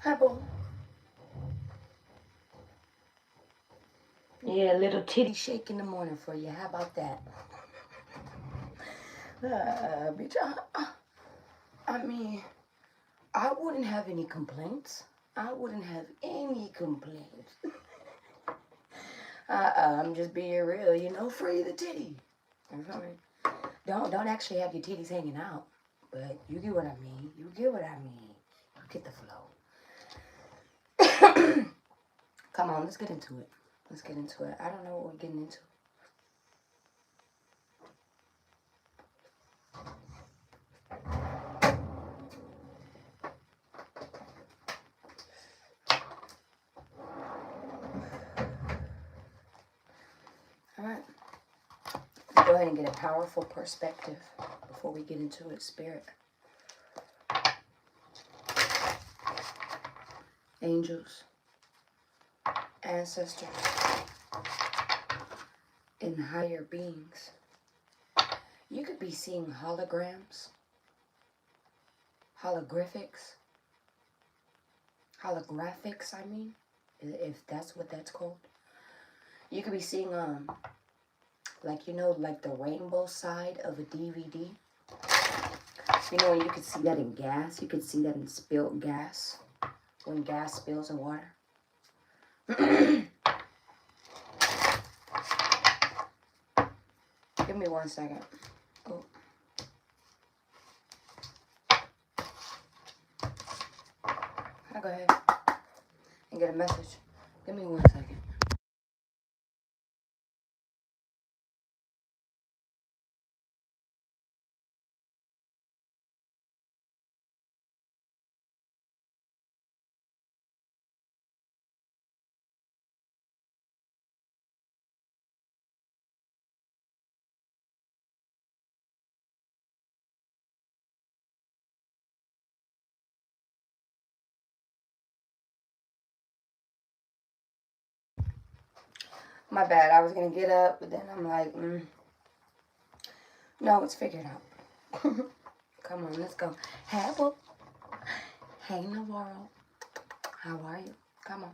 Hi, boo. Yeah, a little titty shake in the morning for you. How about that? Bitch, I mean, I wouldn't have any complaints. I wouldn't have any complaints. I'm just being real, you know, free the titty. You feel me? Don't actually have your titties hanging out, but you get what I mean. You get what I mean. You get the flow. Come on, let's get into it. Let's get into it. I don't know what we're getting into. All right. Let's go ahead and get a powerful perspective before we get into it. Spirit, angels, ancestors, and higher beings. You could be seeing holograms, holographics, I mean, if that's what that's called. You could be seeing like, you know, like the rainbow side of a DVD. You know, and you could see that in gas. You could see that in spilled gas, when gas spills in water. Give me 1 second. Oh. I'll go ahead and get a message. Give me 1 second. My bad. I was going to get up, but then I'm like, no, it's figured out. Come on, let's go. Hey, whoop. Hey, Navarro. How are you? Come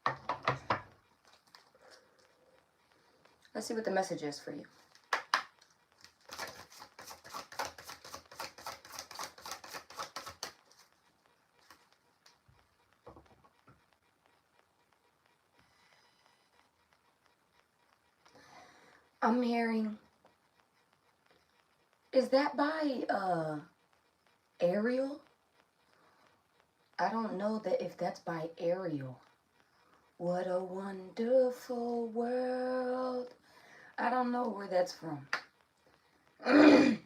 on. Let's see what the message is for you. I'm hearing, is that by Ariel? I don't know that if that's by Ariel. What a wonderful world. I don't know where that's from. I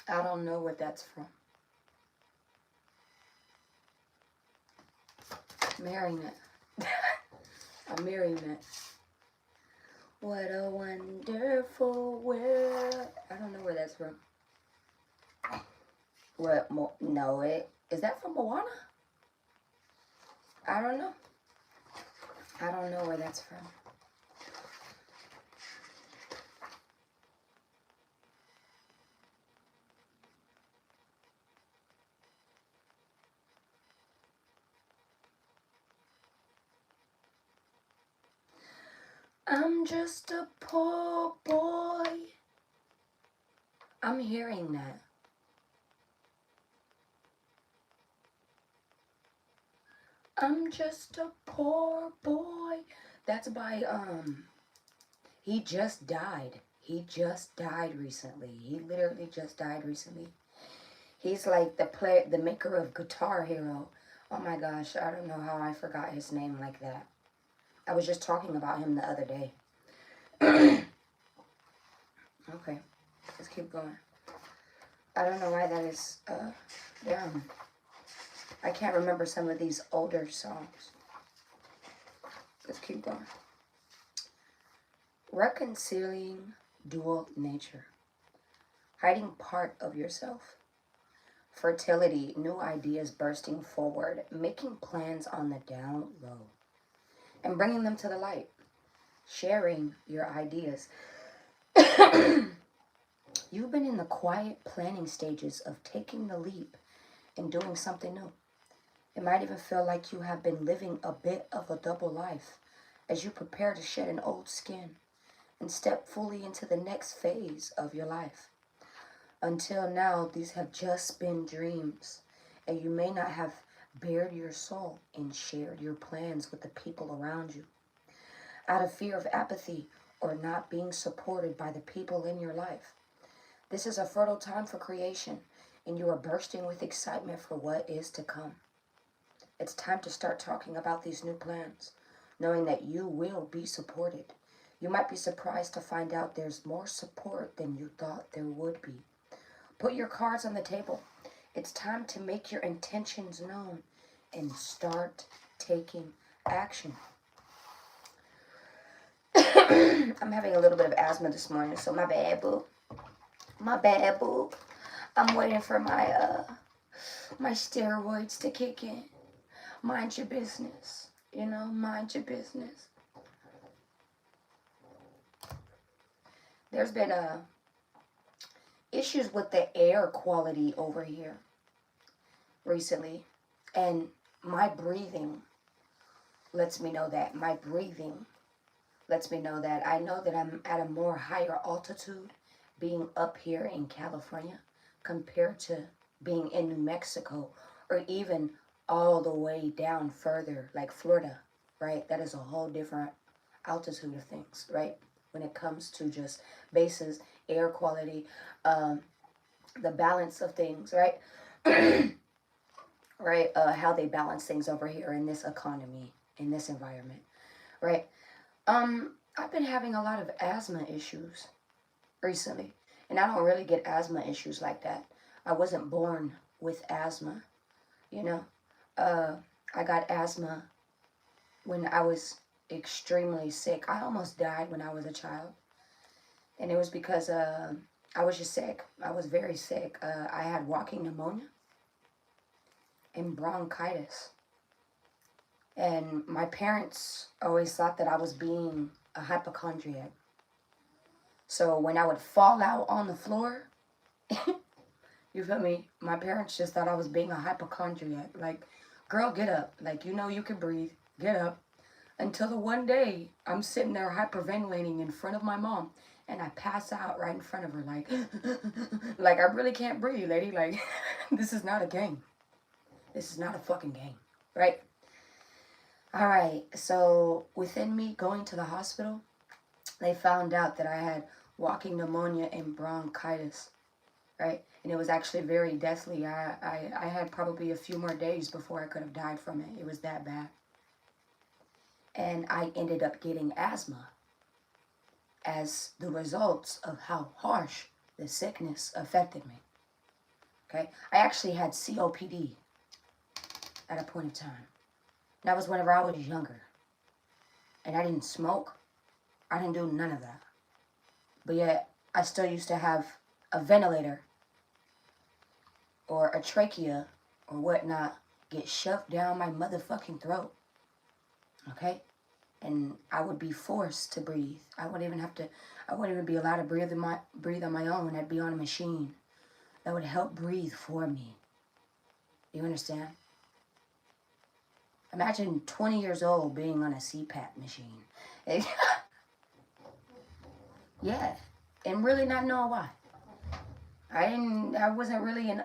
don't know where that's from. I'm hearing that. I'm hearing that. What a wonderful world. I don't know where that's from. What? No, is that from Moana? I don't know. I don't know where that's from. I'm just a poor boy. I'm hearing that. I'm just a poor boy. That's by, he just died. He just died recently. He literally just died recently. He's like the maker of Guitar Hero. Oh my gosh, I don't know how I forgot his name like that. I was just talking about him the other day. Okay, let's keep going. I don't know why that is down. I can't remember some of these older songs. Let's keep going. Reconciling dual nature. Hiding part of yourself. Fertility, new ideas bursting forward. Making plans on the down low. And bringing them to the light. Sharing your ideas. You've been in the quiet planning stages of taking the leap and doing something new. It might even feel like you have been living a bit of a double life as you prepare to shed an old skin and step fully into the next phase of your life. Until now, these have just been dreams, and you may not have bared your soul and shared your plans with the people around you. Out of fear of apathy or not being supported by the people in your life. This is a fertile time for creation, and you are bursting with excitement for what is to come. It's time to start talking about these new plans, knowing that you will be supported. You might be surprised to find out there's more support than you thought there would be. Put your cards on the table. It's time to make your intentions known and start taking action. I'm having a little bit of asthma this morning, so my bad, boo. My bad, boo. I'm waiting for my steroids to kick in. Mind your business. You know, mind your business. There's been issues with the air quality over here recently. And my breathing lets me know that. My breathing lets me know that. I know that I'm at a more higher altitude being up here in California compared to being in New Mexico or even all the way down further like Florida, right? That is a whole different altitude of things, right? When it comes to just bases, air quality, the balance of things, right? Right? How they balance things over here in this economy, in this environment, right? I've been having a lot of asthma issues recently, and I don't really get asthma issues like that. I wasn't born with asthma, you know. I got asthma when I was extremely sick. I almost died when I was a child, and it was because I was just sick. I was very sick. I had walking pneumonia and bronchitis. And my parents always thought that I was being a hypochondriac. So when I would fall out on the floor, you feel me? My parents just thought I was being a hypochondriac. Like, girl, get up. Like, you know you can breathe. Get up. Until the one day, I'm sitting there hyperventilating in front of my mom. And I pass out right in front of her. Like, like I really can't breathe, lady. Like, this is not a game. This is not a fucking game. Right? All right. So within me going to the hospital, they found out that I had walking pneumonia and bronchitis. Right? And it was actually very deathly. I had probably a few more days before I could have died from it. It was that bad. And I ended up getting asthma as the results of how harsh the sickness affected me. Okay? I actually had COPD at a point in time. That was whenever I was younger. And I didn't smoke. I didn't do none of that. But yet, I still used to have a ventilator or a trachea or whatnot get shoved down my motherfucking throat. Okay? And I would be forced to breathe. I wouldn't even be allowed to breathe on my own. I'd be on a machine that would help breathe for me. You understand? Imagine 20 years old being on a CPAP machine. Yeah. And really not knowing why. I wasn't really an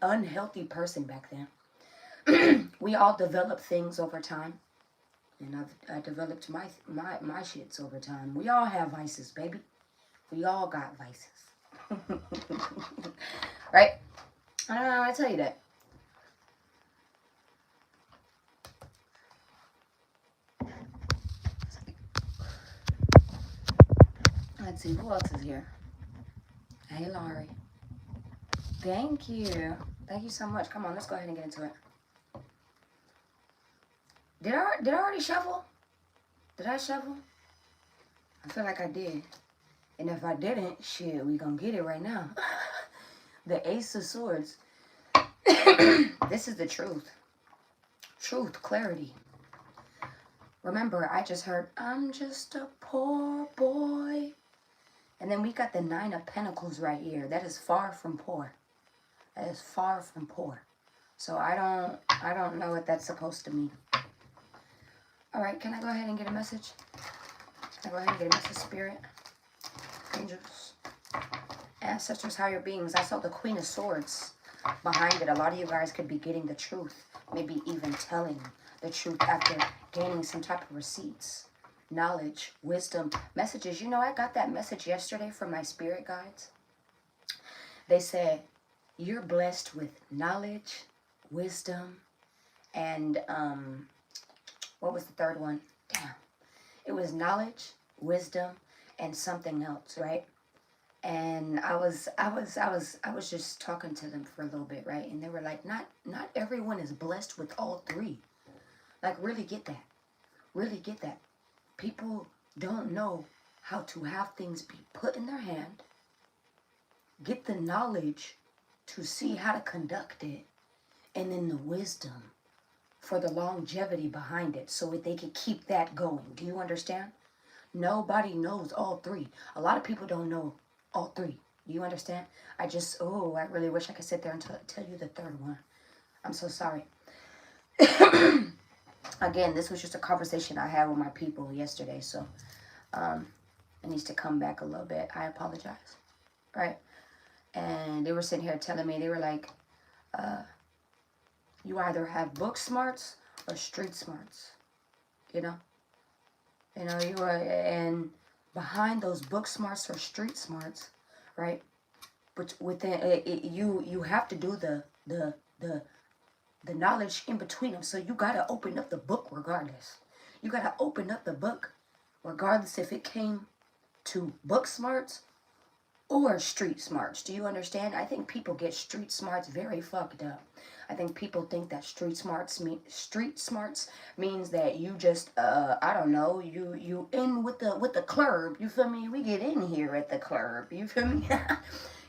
unhealthy person back then. We all develop things over time. And I developed my shits over time. We all have vices, baby. We all got vices. Right? I don't know how to tell you that. Let's see, who else is here? Hey, Laurie. Thank you. Thank you so much. Come on, let's go ahead and get into it. Did I already shuffle? Did I shuffle? I feel like I did. And if I didn't, shit, we gonna get it right now. The Ace of Swords. This is the truth. Truth, clarity. Remember, I just heard, I'm just a poor boy. And then we got the Nine of Pentacles right here. That is far from poor. That is far from poor. So I don't know what that's supposed to mean. All right, can I go ahead and get a message? Can I go ahead and get a message, Spirit? Angels, ancestors, higher beings. I saw the Queen of Swords behind it. A lot of you guys could be getting the truth, maybe even telling the truth after gaining some type of receipts, knowledge, wisdom, messages. You know, I got that message yesterday from my spirit guides. They said, you're blessed with knowledge, wisdom, and what was the third one? Damn. It was knowledge, wisdom, and something else, right? And I was just talking to them for a little bit, right? And they were like, not everyone is blessed with all three. Like, really get that. Really get that. People don't know how to have things be put in their hand, get the knowledge to see how to conduct it, and then the wisdom for the longevity behind it so that they can keep that going. Do you understand? Nobody knows all three. A lot of people don't know all three. Do you understand? I really wish I could sit there and tell you the third one. I'm so sorry. Again, this was just a conversation I had with my people yesterday, so it needs to come back a little bit. I apologize. Right? And they were sitting here telling me, they were like, you either have book smarts or street smarts. You know, you are, and behind those book smarts or street smarts, right? But within you have to do the knowledge in between them. So you gotta open up the book regardless. You gotta open up the book regardless if it came to book smarts or street smarts. Do you understand? I think people get street smarts very fucked up. I think people think that street smarts means that you just I don't know, you in with the club. You feel me? We get in here at the club. You feel me?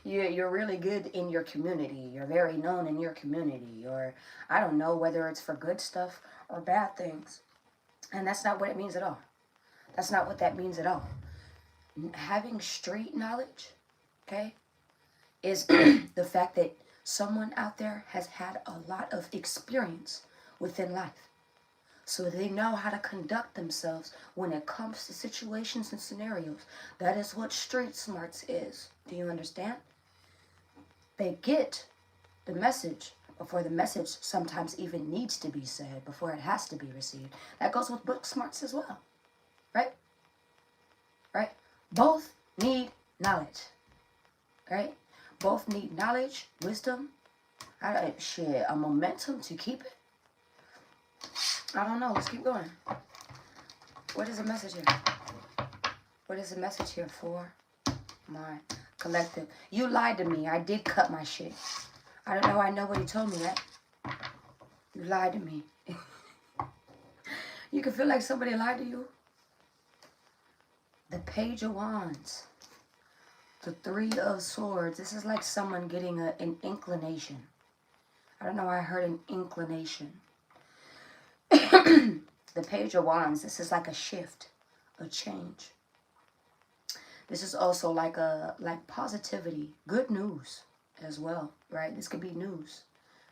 You're really good in your community. You're very known in your community, or I don't know whether it's for good stuff or bad things. And that's not what it means at all. That's not what that means at all. Having street knowledge, okay, is the fact that someone out there has had a lot of experience within life. So they know how to conduct themselves when it comes to situations and scenarios. That is what street smarts is. Do you understand? They get the message before the message sometimes even needs to be said, before it has to be received. That goes with book smarts as well. Right? Right? Both need knowledge. Right? Both need knowledge, wisdom, a momentum to keep it. I don't know. Let's keep going. What is the message here? What is the message here for my collective? You lied to me. I did cut my shit. I don't know. I know what he told me that. You lied to me. You can feel like somebody lied to you. The Page of Wands. The Three of Swords. This is like someone getting an inclination. I don't know why I heard an inclination. The Page of Wands. This is like a shift, a change. This is also like positivity, good news as well, right? This could be news,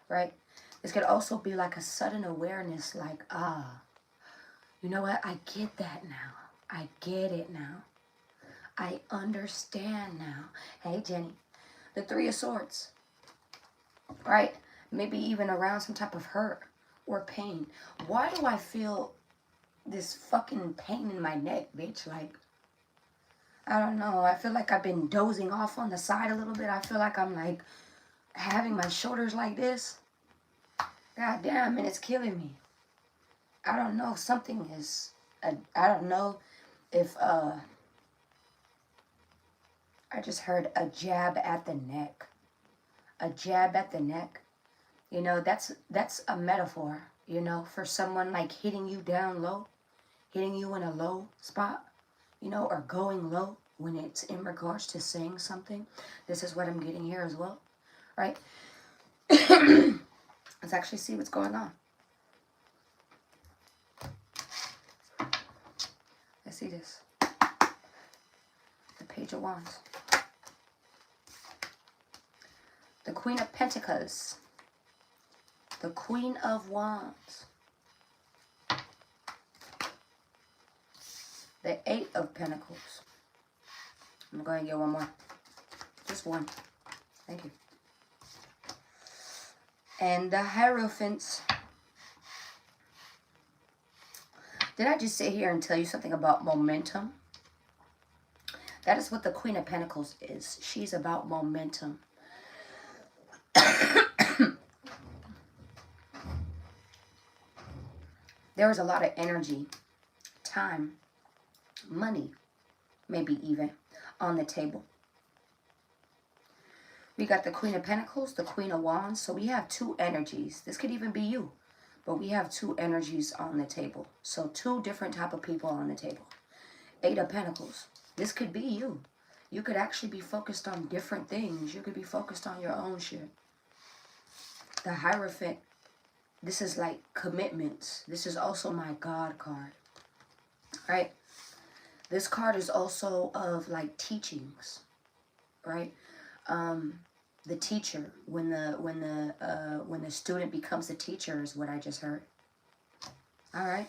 right? This could also be like a sudden awareness, like, you know what? I get that now. I get it now. I understand now. Hey, Jenny. The Three of Swords. Right? Maybe even around some type of hurt or pain. Why do I feel this fucking pain in my neck, bitch? Like, I don't know. I feel like I've been dozing off on the side a little bit. I feel like I'm like having my shoulders like this. God damn, and it's killing me. I don't know. Something is... I don't know if... I just heard a jab at the neck. A jab at the neck. You know, that's a metaphor, you know, for someone like hitting you down low, hitting you in a low spot, you know, or going low when it's in regards to saying something. This is what I'm getting here as well, right? Let's actually see what's going on. Let's see this. The Page of Wands. The Queen of Pentacles. The Queen of Wands. The Eight of Pentacles. I'm going to get one more. Just one. Thank you. And the Hierophants. Did I just sit here and tell you something about momentum? That is what the Queen of Pentacles is. She's about momentum. There is a lot of energy, time, money, maybe even, on the table. We got the Queen of Pentacles, the Queen of Wands. So we have two energies. This could even be you. But we have two energies on the table. So two different type of people on the table. Eight of Pentacles. This could be you. You could actually be focused on different things. You could be focused on your own shit. The Hierophant. This is like commitments. This is also my God card. Right? This card is also of like teachings. Right? The teacher, when the student becomes a teacher is what I just heard. All right.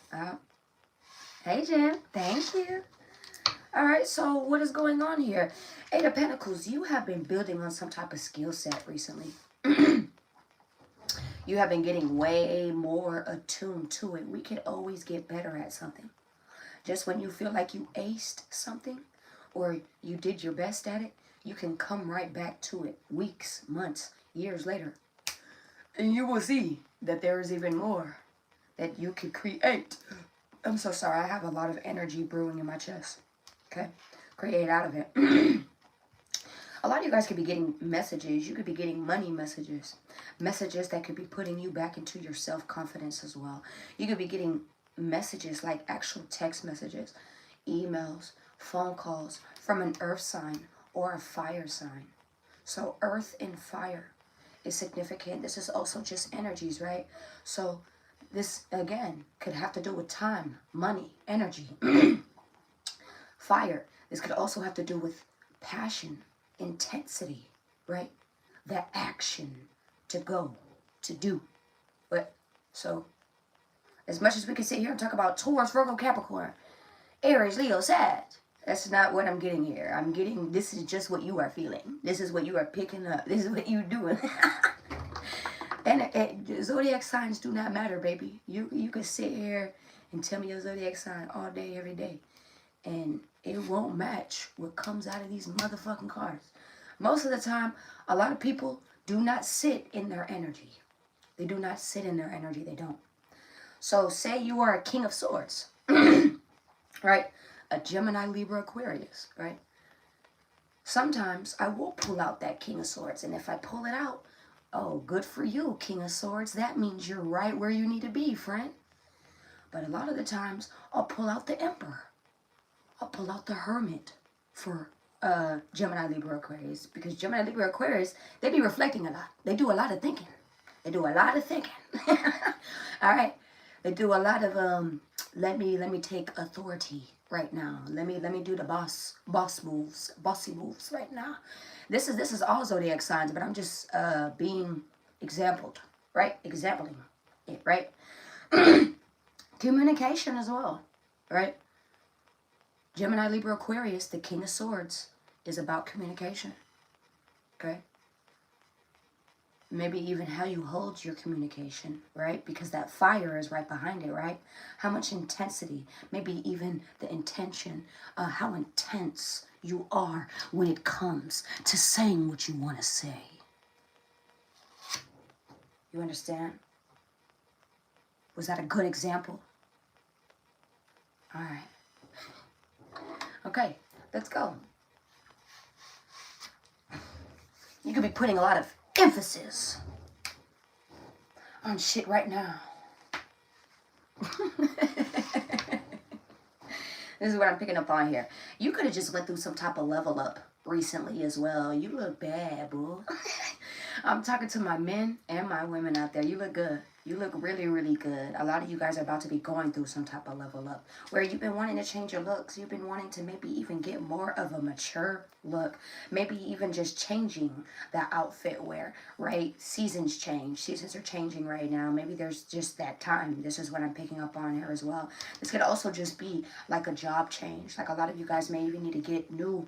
Hey, Jen. Thank you. All right. So what is going on here? Eight of Pentacles. You have been building on some type of skill set recently. You have been getting way more attuned to it. We can always get better at something. Just when you feel like you aced something or you did your best at it, you can come right back to it weeks, months, years later. And you will see that there is even more that you can create. I'm so sorry. I have a lot of energy brewing in my chest. Okay? Create out of it. A lot of you guys could be getting messages. You could be getting money messages. Messages that could be putting you back into your self-confidence as well. You could be getting messages like actual text messages, emails, phone calls from an earth sign or a fire sign. So earth and fire is significant. This is also just energies, right? So this, again, could have to do with time, money, energy. Fire. This could also have to do with passion, intensity, right? The action to go, to do. But so as much as we can sit here and talk about Taurus, Virgo, Capricorn, Aries, Leo, Sag, that's not what I'm getting here. I'm getting, this is just what you are feeling. This is what you are picking up. This is what you're doing. And zodiac signs do not matter, baby. You can sit here and tell me your zodiac sign all day, every day. And it won't match what comes out of these motherfucking cards. Most of the time, a lot of people do not sit in their energy. They do not sit in their energy. They don't. So say you are a King of Swords, right? A Gemini, Libra, Aquarius, right? Sometimes I will pull out that King of Swords. And if I pull it out, oh, good for you, King of Swords. That means you're right where you need to be, friend. But a lot of the times, I'll pull out the Emperor. I'll pull out the Hermit for Gemini, Libra, Aquarius. Because Gemini, Libra, Aquarius, they be reflecting a lot. They do a lot of thinking. They do a lot of thinking. All right. They do a lot of let me take authority right now. Let me do the bossy moves right now. This is all zodiac signs, but I'm just being exampled, right? Exampling it, right? Communication as well, right? Gemini, Libra, Aquarius, the King of Swords is about communication, okay? Maybe even how you hold your communication, right? Because that fire is right behind it, right? How much intensity, maybe even the intention, how intense you are when it comes to saying what you want to say. You understand? Was that a good example? All right. Okay, let's go. You could be putting a lot of emphasis on shit right now. This is what I'm picking up on here. You could have just went through some type of level up recently as well. You look bad, boo. I'm talking to my men and my women out there. You look good. You look really, really good. A lot of you guys are about to be going through some type of level up where you've been wanting to change your looks. You've been wanting to maybe even get more of a mature look. Maybe even just changing the outfit wear, right? Seasons change. Seasons are changing right now. Maybe there's just that time. This is what I'm picking up on here as well. This could also just be like a job change. Like a lot of you guys may even need to get new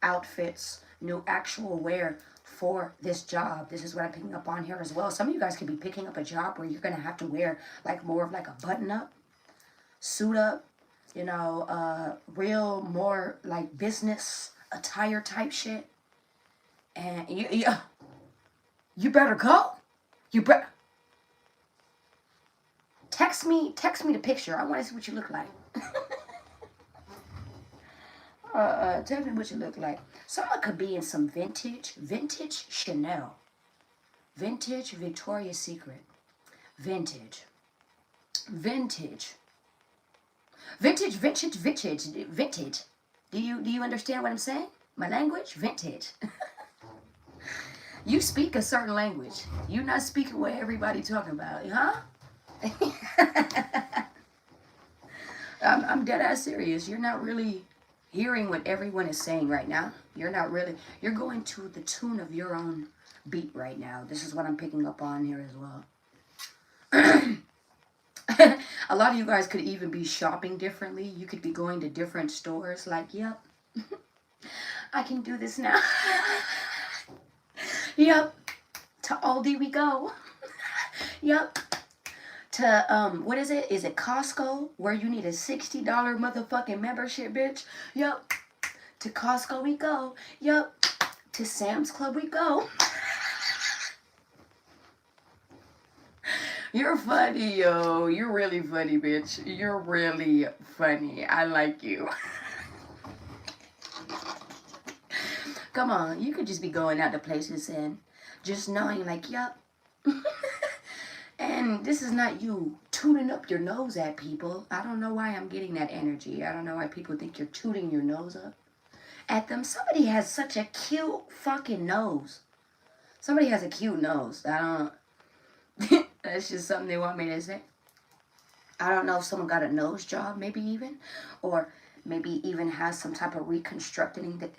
outfits, new actual wear for this job. This is what I'm picking up on here as well. Some of you guys could be picking up a job where you're going to have to wear like more of like a button up, suit up, you know, real more like business attire type shit. And you better go. You better text me the picture. I want to see what you look like. Tell me what you look like. Someone could be in some vintage Chanel, vintage Victoria's Secret, vintage, vintage. Do you understand what I'm saying? My language, vintage. You speak a certain language. You're not speaking what everybody talking about, huh? I'm dead ass serious. You're not really hearing what everyone is saying right now. You're not really, you're going to the tune of your own beat right now. This is what I'm picking up on here as well. A lot of you guys could even be shopping differently. You could be going to different stores like, yep, I can do this now. Yep, to Aldi we go. Yep. To, what is it? Is it Costco? Where you need a $60 motherfucking membership, bitch? Yup. To Costco we go. Yup. To Sam's Club we go. You're funny, yo. You're really funny, bitch. You're really funny. I like you. Come on. You could just be going out to places and just knowing like, yup. And this is not you tooting up your nose at people. I don't know why I'm getting that energy. I don't know why people think you're tooting your nose up at them. Somebody has such a cute fucking nose. Somebody has a cute nose. I don't... That's just something they want me to say. I don't know if someone got a nose job, maybe even. Or maybe even has some type of reconstructing that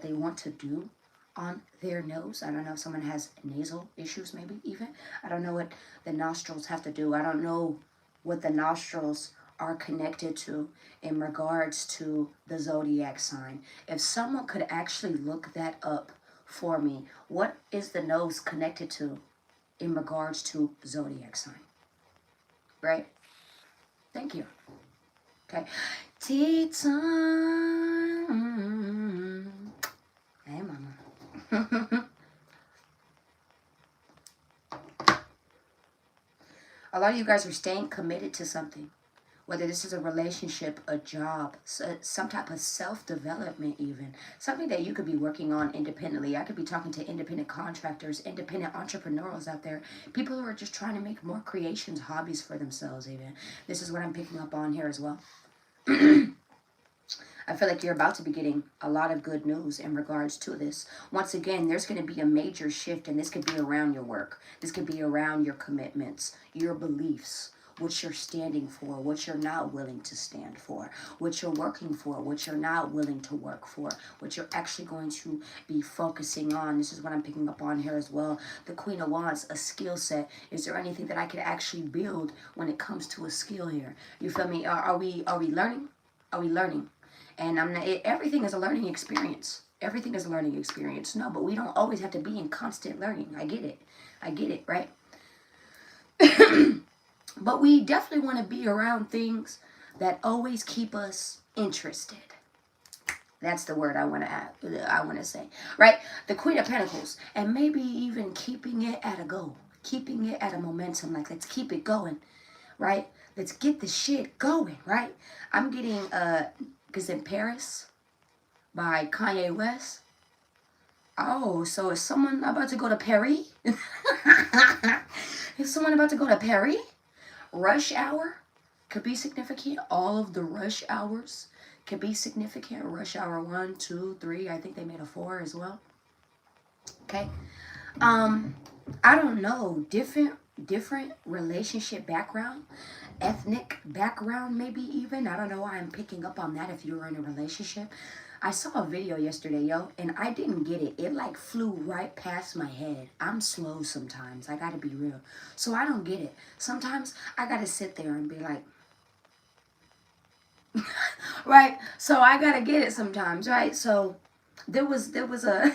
they want to do on their nose. I don't know if someone has nasal issues, maybe even. I don't know what the nostrils have to do. I don't know what the nostrils are connected to in regards to the zodiac sign. If someone could actually look that up for me, what is the nose connected to in regards to zodiac sign? Right? Thank you. Okay. Tea time. Hey, mama. A lot of you guys are staying committed to something, whether this is a relationship, a job, some type of self-development even, something that you could be working on independently. I could be talking to independent contractors, independent entrepreneurs out there, people who are just trying to make more creations, hobbies for themselves even. This is what I'm picking up on here as well. I feel like you're about to be getting a lot of good news in regards to this. Once again, there's going to be a major shift, and this could be around your work. This could be around your commitments, your beliefs, what you're standing for, what you're not willing to stand for, what you're working for, what you're not willing to work for, what you're actually going to be focusing on. This is what I'm picking up on here as well. The Queen of Wands, a skill set. Is there anything that I could actually build when it comes to a skill here? You feel me? Are we learning? Are we learning? And everything is a learning experience. Everything is a learning experience. No, but we don't always have to be in constant learning. I get it, right? But we definitely want to be around things that always keep us interested. That's the word I want to say, right? The Queen of Pentacles, and maybe even keeping it at a goal, keeping it at a momentum. Like, let's keep it going, right? Let's get the shit going, right? I'm getting because in Paris by Kanye West. Oh, so is someone about to go to Paris? Is someone about to go to Paris? Rush hour could be significant. All of the rush hours could be significant. Rush hour 1, 2, 3. I think they made a 4 as well. Okay. I don't know. Different relationship background, ethnic background, maybe even. I don't know why I'm picking up on that if you're in a relationship. I saw a video yesterday, yo, and I didn't get it. It like flew right past my head. I'm slow sometimes. I gotta be real. So I don't get it. Sometimes I gotta sit there and be like, right? So I gotta get it sometimes, right? So there was a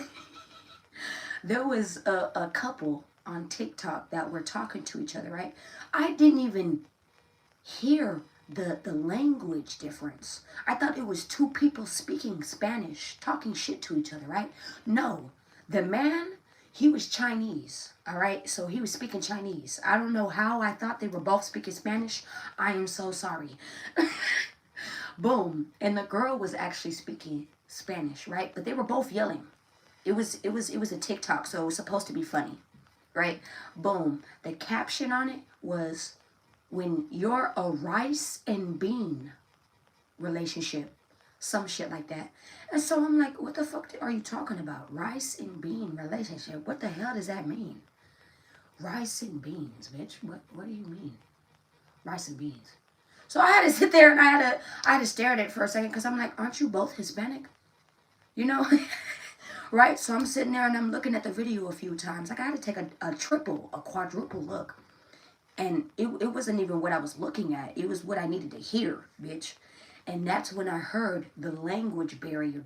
there was a couple on TikTok that were talking to each other, right? I didn't even hear the language difference. I thought it was two people speaking Spanish, talking shit to each other, right? No. The man, he was Chinese, all right? So he was speaking Chinese. I don't know how I thought they were both speaking Spanish. I am so sorry. Boom. And the girl was actually speaking Spanish, right? But they were both yelling. It was a TikTok, so it was supposed to be funny, right? Boom. The caption on it was, when you're a rice and bean relationship, some shit like that. And so I'm like, what the fuck are you talking about? Rice and bean relationship? What the hell does that mean? Rice and beans, bitch. What do you mean? Rice and beans. So I had to sit there and I had to stare at it for a second because I'm like, aren't you both Hispanic? You know? Right? So I'm sitting there and I'm looking at the video a few times. Like I had to take a triple, a quadruple look. And it wasn't even what I was looking at. It was what I needed to hear, bitch. And that's when I heard the language barrier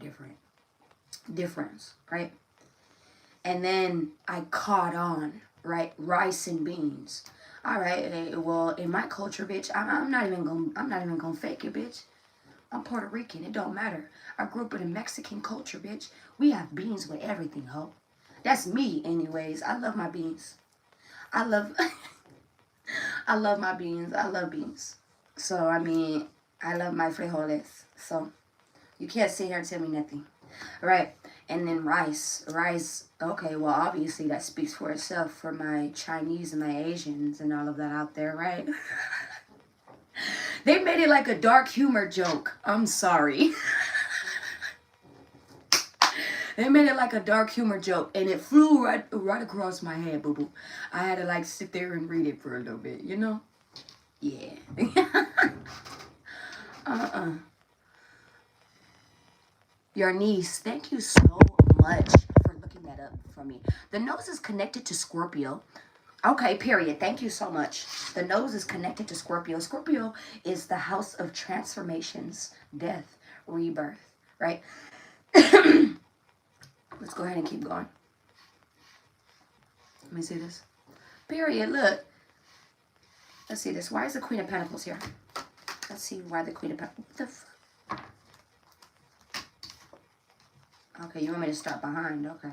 difference, right? And then I caught on, right? Rice and beans. All right. Well, in my culture, bitch, I'm not even gonna fake it, bitch. I'm Puerto Rican. It don't matter. I grew up in a Mexican culture, bitch. We have beans with everything, ho. That's me, anyways. I love my beans. I love, I love my beans. I love beans. So I mean, I love my frijoles. So you can't sit here and tell me nothing, right? And then rice. Okay, well, obviously that speaks for itself for my Chinese and my Asians and all of that out there, right? They made it like a dark humor joke. I'm sorry. They made it like a dark humor joke, and it flew right across my head, boo boo. I had to like sit there and read it for a little bit, you know? Yeah. Your niece, thank you so much for looking that up for me. The nose is connected to Scorpio. Okay, period. Thank you so much. The nose is connected to Scorpio. Scorpio is the house of transformations, death, rebirth, right? Let's go ahead and keep going. Let me see this. Period. Look. Let's see this. Why is the Queen of Pentacles here? Let's see why the Queen of Pentacles. What the fuck? Okay, you want me to start behind. Okay.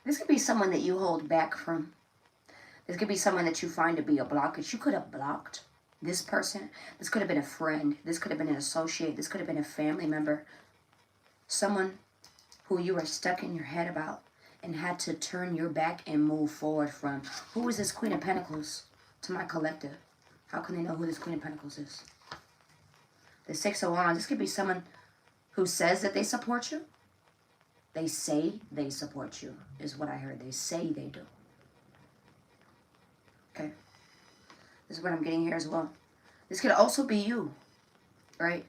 This could be someone that you hold back from. This could be someone that you find to be a blockage. You could have blocked this person. This could have been a friend. This could have been an associate. This could have been a family member. Someone who you were stuck in your head about and had to turn your back and move forward from. Who is this Queen of Pentacles to my collective? How can they know who this Queen of Pentacles is? The Six of Wands. This could be someone who says that they support you. They say they support you, is what I heard. They say they do. Okay. This is what I'm getting here as well. This could also be you, right?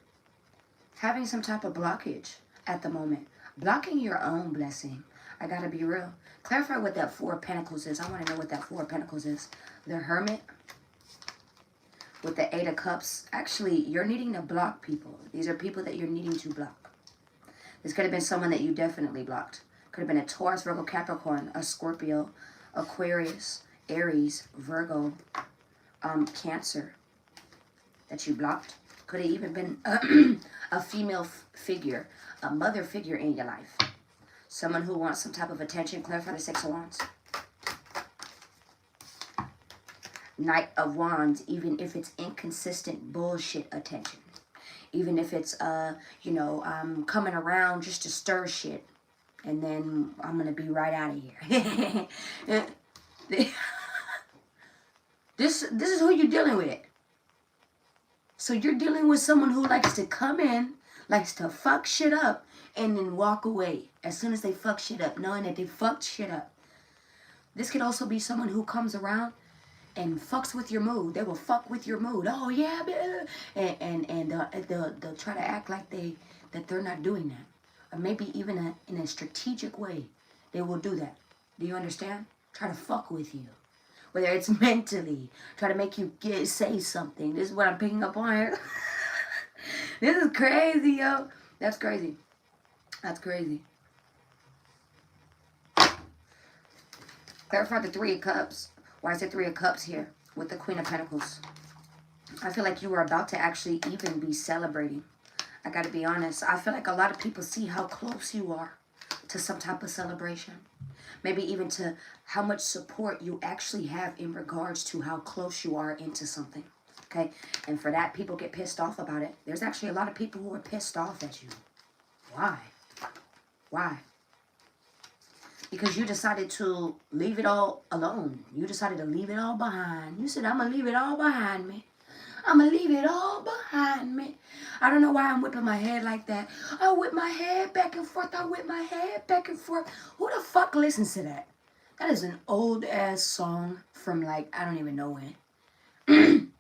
Having some type of blockage at the moment. Blocking your own blessing. I gotta be real. Clarify what that Four of Pentacles is. I want to know what that Four of Pentacles is. The Hermit with the Eight of Cups. Actually, you're needing to block people. These are people that you're needing to block. This could have been someone that you definitely blocked. Could have been a Taurus, Virgo, Capricorn, a Scorpio, Aquarius, Aries, Virgo, Cancer that you blocked. Could have even been a female figure, a mother figure in your life. Someone who wants some type of attention. Clarify the Six of Wands. Knight of Wands, even if it's inconsistent bullshit attention. Even if it's, coming around just to stir shit. And then I'm going to be right out of here. This is who you're dealing with. So you're dealing with someone who likes to come in, likes to fuck shit up, and then walk away as soon as they fuck shit up, knowing that they fucked shit up. This could also be someone who comes around and fucks with your mood. They will fuck with your mood. Oh yeah, and they'll try to act like they're not doing that, or maybe even in a strategic way, they will do that. Do you understand? Try to fuck with you, whether it's mentally, try to make you say something. This is what I'm picking up on here. This is crazy, yo. That's crazy. That's crazy. Clarify the Three of Cups. Why is there Three of Cups here with the Queen of Pentacles? I feel like you were about to actually even be celebrating. I got to be honest. I feel like a lot of people see how close you are to some type of celebration. Maybe even to how much support you actually have in regards to how close you are into something. Okay? And for that, people get pissed off about it. There's actually a lot of people who are pissed off at you. Why? Why? Because you decided to leave it all alone. You decided to leave it all behind. You said, I'm going to leave it all behind me. I'm going to leave it all behind me. I don't know why I'm whipping my head like that. I whip my head back and forth. I whip my head back and forth. Who the fuck listens to that? That is an old-ass song from, like, I don't even know when.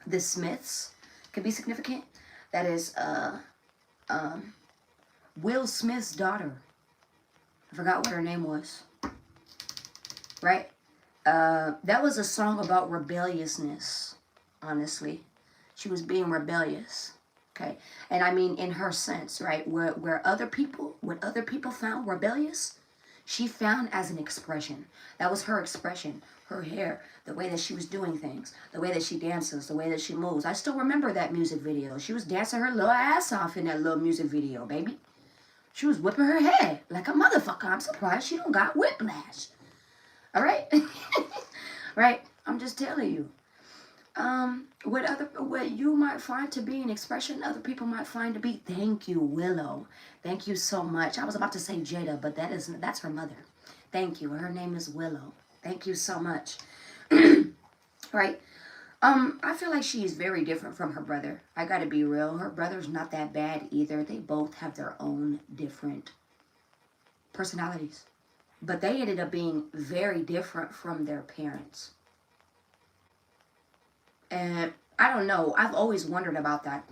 The Smiths could be significant. That is Will Smith's daughter. I forgot what her name was. Right? That was a song about rebelliousness, honestly. She was being rebellious. Okay? And I mean in her sense, right? What other people found rebellious, she found as an expression. That was her expression. Her hair, the way that she was doing things, the way that she dances, the way that she moves. I still remember that music video. She was dancing her little ass off in that little music video, baby. She was whipping her head like a motherfucker. I'm surprised she don't got whiplash. All right? Right? I'm just telling you. What you might find to be an expression, other people might find to be, thank you, Willow. Thank you so much. I was about to say Jada, but that's her mother. Thank you. Her name is Willow. Thank you so much. Right? I feel like she is very different from her brother. I gotta be real. Her brother's not that bad either. They both have their own different personalities. But they ended up being very different from their parents. And I don't know. I've always wondered about that.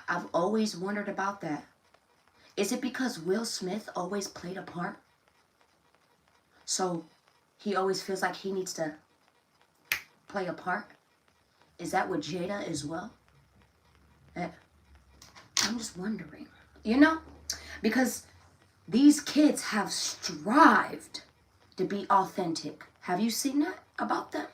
I've always wondered about that. Is it because Will Smith always played a part? So he always feels like he needs to play a part? Is that with Jada as well? I'm just wondering. You know? Because these kids have strived to be authentic. Have you seen that about them?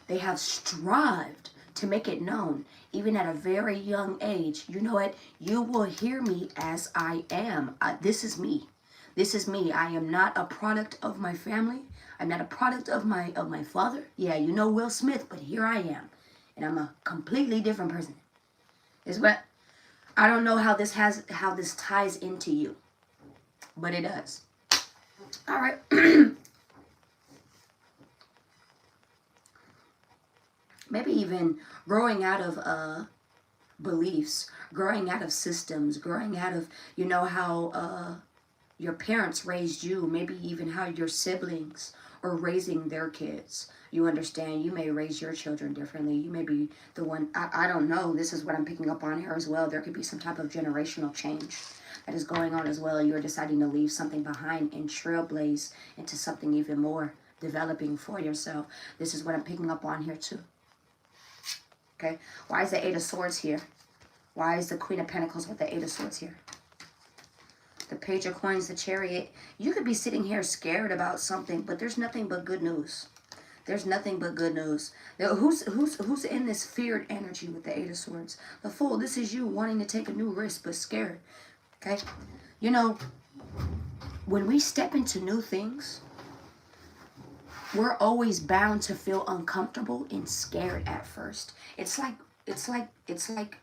They have strived to make it known, even at a very young age. You know what? You will hear me as I am. This is me. This is me. I am not a product of my family. I'm not a product of my father. Yeah, you know Will Smith, but here I am. And I'm a completely different person. Is what I don't know how this ties into you. But it does. All right. Maybe even growing out of beliefs, growing out of systems, growing out of, you know, how your parents raised you, maybe even how your siblings are raising their kids. You understand, you may raise your children differently. You may be the one, I don't know, this is what I'm picking up on here as well. There could be some type of generational change that is going on as well. You're deciding to leave something behind and trailblaze into something even more developing for yourself. This is what I'm picking up on here too. Okay, why is the Eight of Swords here? Why is the Queen of Pentacles with the Eight of Swords here? The Page of Coins, the Chariot. You could be sitting here scared about something, but there's nothing but good news. There's nothing but good news. Now, who's in this feared energy with the Eight of Swords? The Fool. This is you wanting to take a new risk, but scared. Okay? You know, when we step into new things, we're always bound to feel uncomfortable and scared at first. It's like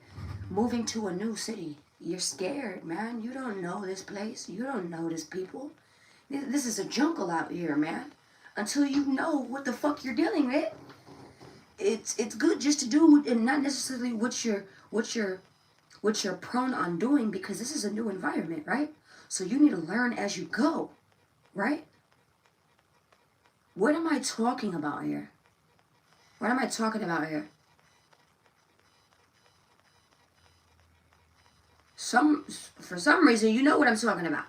moving to a new city. You're scared, man. You don't know this place. You don't know this people. This is a jungle out here, man. Until you know what the fuck you're dealing with. it's good just to do, and not necessarily what you're prone on doing, because this is a new environment, right? So you need to learn as you go, right? What am I talking about here? What am I talking about here? For some reason, you know what I'm talking about.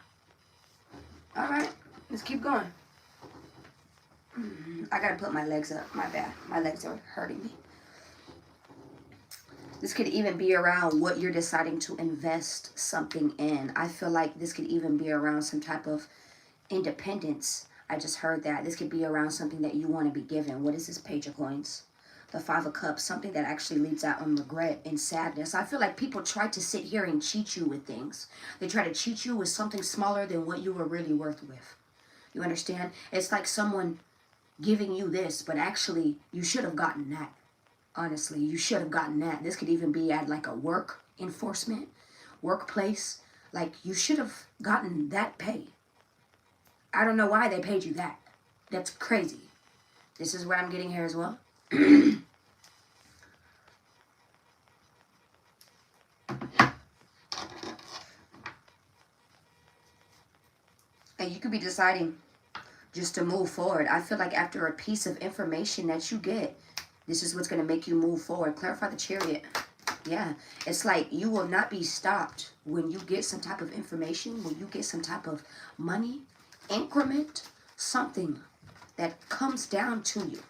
All right, let's keep going. I gotta put my legs up. My bad. My legs are hurting me. This could even be around what you're deciding to invest something in. I feel like this could even be around some type of independence. I just heard that. This could be around something that you want to be given. What is this Page of Coins? The Five of Cups. Something that actually leads out on regret and sadness. I feel like people try to sit here and cheat you with things. They try to cheat you with something smaller than what you were really worth with. You understand? It's like someone giving you this, but actually you should have gotten that. Honestly, you should have gotten that. This could even be at like a work enforcement, workplace. Like, you should have gotten that pay. I don't know why they paid you that. That's crazy. This is what I'm getting here as well. And you could be deciding just to move forward. I feel like after a piece of information that you get, this is what's going to make you move forward. Clarify the Chariot. Yeah, it's like you will not be stopped when you get some type of information, when you get some type of money, increment, something that comes down to you.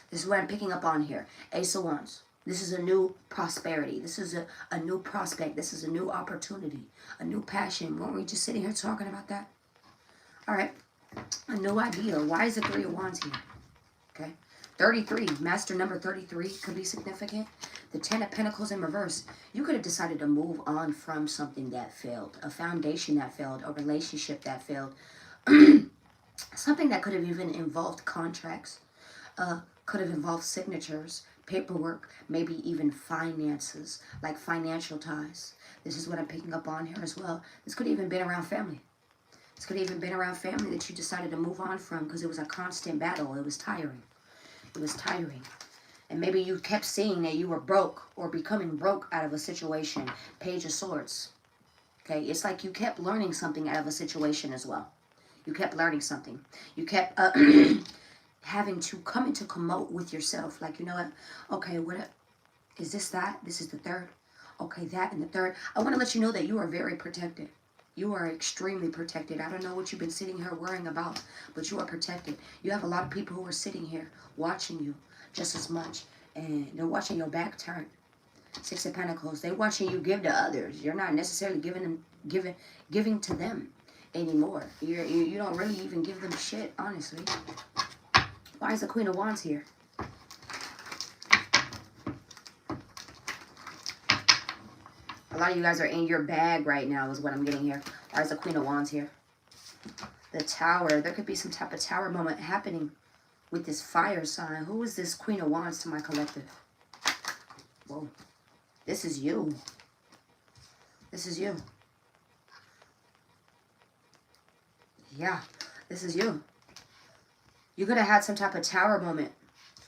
This is what I'm picking up on here. Ace of Wands. This is a new prosperity. This is a new prospect. This is a new opportunity, a new passion. Weren't we just sitting here talking about that? All right, a new idea. Why is the Three of Wands here? Okay. 33, master number 33 could be significant. The 10 of Pentacles in reverse. You could have decided to move on from something that failed, a foundation that failed, a relationship that failed, something that could have even involved contracts, could have involved signatures, paperwork, maybe even finances, like financial ties. This is what I'm picking up on here as well. This could have even been around family. This could have even been around family that you decided to move on from because it was a constant battle. It was tiring. It was tiring. And maybe you kept seeing that you were broke or becoming broke out of a situation. Page of Swords. Okay, it's like you kept learning something out of a situation as well. You kept learning something. You kept having to come into commote with yourself. Like, you know what? Okay, what is this, that? This is the third. Okay, that and the third. I want to let you know that you are very protected. You are extremely protected. I don't know what you've been sitting here worrying about, but you are protected. You have a lot of people who are sitting here watching you just as much, and they're watching your back turn. Six of Pentacles. They're watching you give to others. You're not necessarily giving to them anymore. You don't really even give them shit, honestly. Why is the Queen of Wands here? A lot of you guys are in your bag right now is what I'm getting here. Why is the Queen of Wands here? The Tower. There could be some type of tower moment happening with this fire sign. Who is this Queen of Wands to my collective? Whoa. This is you. This is you. Yeah, this is you. You could have had some type of tower moment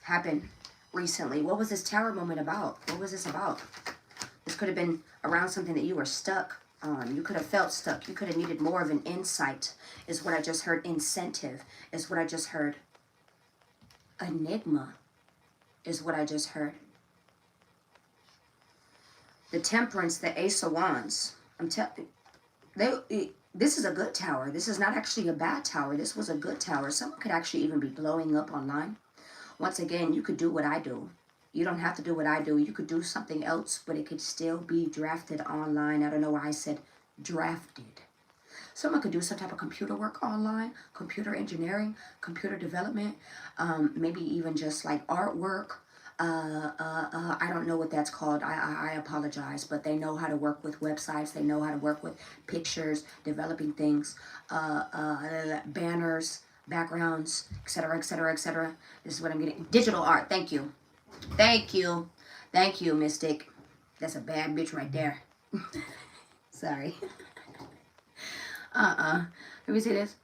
happen recently. What was this tower moment about? What was this about? This could have been around something that you were stuck on. You could have felt stuck. You could have needed more of an insight, is what I just heard. Incentive is what I just heard. Enigma is what I just heard. The Temperance, the Ace of Wands. I'm telling you, this is a good tower. This is not actually a bad tower. This was a good tower. Someone could actually even be blowing up online. Once again, you could do what I do. You don't have to do what I do. You could do something else, but it could still be drafted online. I don't know why I said drafted. Someone could do some type of computer work online, computer engineering, computer development, maybe even just like artwork. I don't know what that's called. I apologize, but they know how to work with websites. They know how to work with pictures, developing things, banners, backgrounds, etc., etc., etc. This is what I'm getting. Digital art. Thank you. Thank you. Thank you, Mystic. That's a bad bitch right there. Sorry. Let me see this.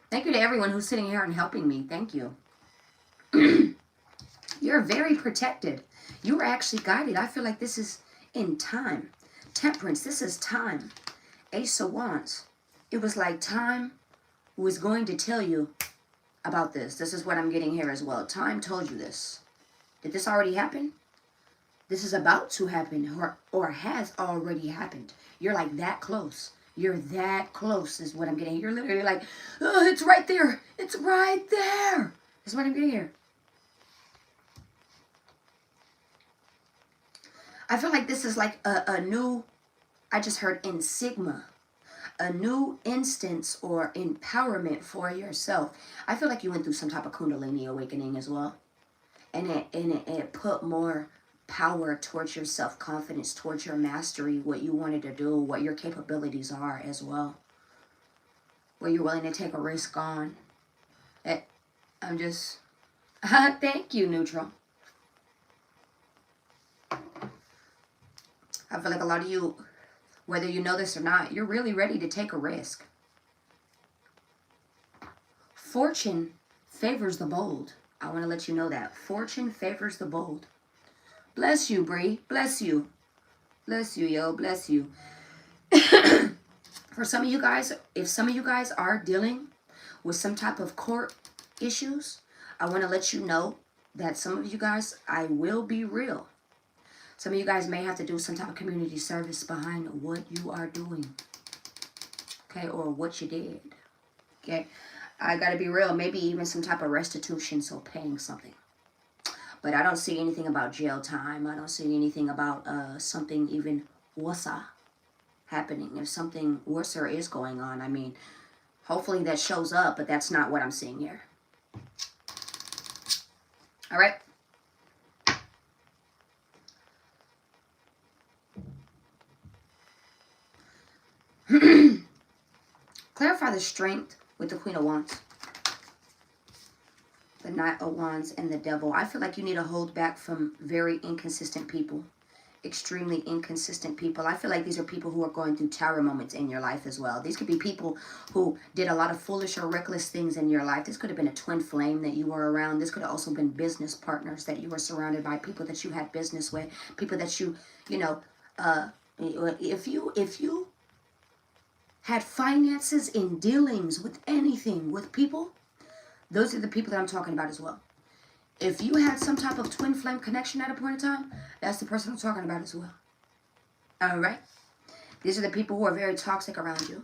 Thank you to everyone who's sitting here and helping me. Thank you. You're very protected. You are actually guided. I feel like this is in time. Temperance, this is time. Ace of Wands. It was like time was going to tell you about this. This is what I'm getting here as well. Time told you this. Did this already happen? This is about to happen or has already happened. You're like that close. You're that close is what I'm getting. You're literally like, oh, it's right there. It's right there. That's what I'm getting here. I feel like this is like a new, I just heard insignia, a new instance or empowerment for yourself. I feel like you went through some type of Kundalini awakening as well. And it put more power towards your self-confidence, towards your mastery, what you wanted to do, what your capabilities are as well. Were you willing to take a risk on? I'm just, thank you, neutral. I feel like a lot of you, whether you know this or not, you're really ready to take a risk. Fortune favors the bold. I want to let you know that. Fortune favors the bold. Bless you, Bree. Bless you. Bless you, yo. Bless you. For some of you guys, if some of you guys are dealing with some type of court issues, I want to let you know that some of you guys, I will be real. Some of you guys may have to do some type of community service behind what you are doing. Okay, or what you did. Okay, I gotta be real. Maybe even some type of restitution, so paying something. But I don't see anything about jail time. I don't see anything about something even worse happening. If something worse is going on, I mean, hopefully that shows up, but that's not what I'm seeing here. All right. Clarify the strength with the Queen of Wands. The Knight of Wands and the Devil. I feel like you need to hold back from very inconsistent people. Extremely inconsistent people. I feel like these are people who are going through tower moments in your life as well. These could be people who did a lot of foolish or reckless things in your life. This could have been a twin flame that you were around. This could have also been business partners that you were surrounded by. People that you had business with. People that you know, if you had finances in dealings with anything, with people, those are the people that I'm talking about as well. If you had some type of twin flame connection at a point in time, that's the person I'm talking about as well. All right? These are the people who are very toxic around you.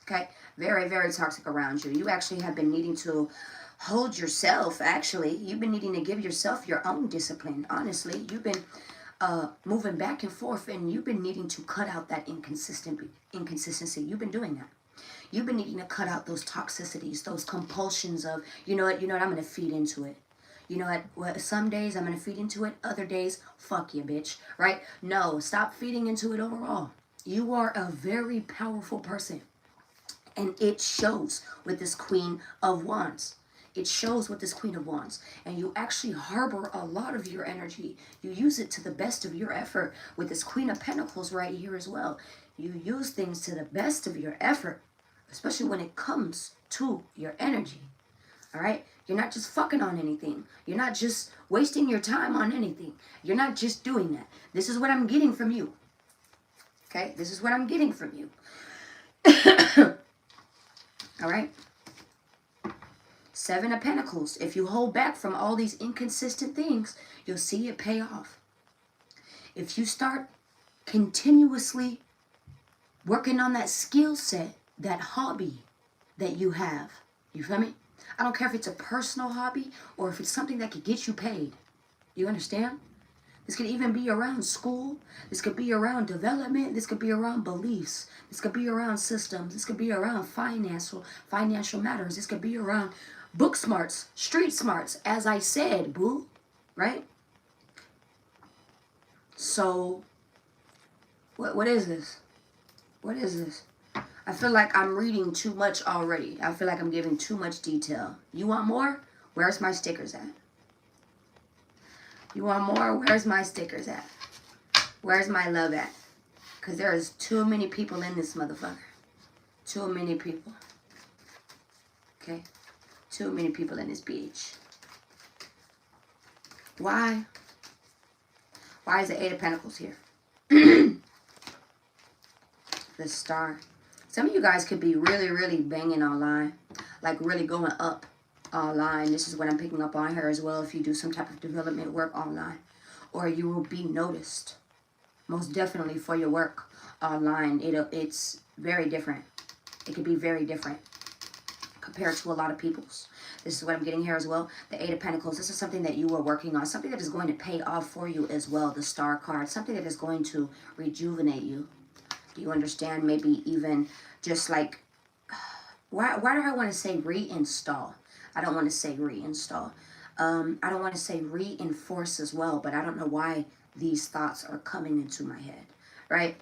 Okay? Very, very toxic around you. You actually have been needing to hold yourself, actually. You've been needing to give yourself your own discipline, honestly. You've been moving back and forth, and you've been needing to cut out that inconsistency. You've been doing that. You've been needing to cut out those toxicities, those compulsions of, you know what, I'm going to feed into it. You know what, some days I'm going to feed into it, other days, fuck you, bitch, right? No, stop feeding into it overall. You are a very powerful person, and it shows with this Queen of Wands. It shows with this Queen of Wands. And you actually harbor a lot of your energy. You use it to the best of your effort with this Queen of Pentacles right here as well. You use things to the best of your effort, especially when it comes to your energy. All right? You're not just fucking on anything. You're not just wasting your time on anything. You're not just doing that. This is what I'm getting from you. Okay? This is what I'm getting from you. All right? Seven of Pentacles. If you hold back from all these inconsistent things, you'll see it pay off. If you start continuously working on that skill set, that hobby that you have, you feel me? I don't care if it's a personal hobby or if it's something that could get you paid. You understand? This could even be around school. This could be around development. This could be around beliefs. This could be around systems. This could be around financial matters. This could be around book smarts, street smarts, as I said, boo, right? So, what is this? What is this? I feel like I'm reading too much already. I feel like I'm giving too much detail. You want more? Where's my stickers at? You want more? Where's my stickers at? Where's my love at? Because there is too many people in this motherfucker. Too many people. Okay? Too many people in this bitch. Why? Why is the Eight of Pentacles here? The Star. Some of you guys could be really, really banging online. Like really going up online. This is what I'm picking up on here as well. If you do some type of development work online. Or you will be noticed. Most definitely for your work online. It's very different. It could be very different compared to a lot of people's. This is what I'm getting here as well. The Eight of Pentacles. This is something that you were working on. Something that is going to pay off for you as well. The Star card. Something that is going to rejuvenate you. Do you understand? Maybe even just like, why do I want to say reinstall? I don't want to say reinstall. I don't want to say reinforce as well, but I don't know why these thoughts are coming into my head, right?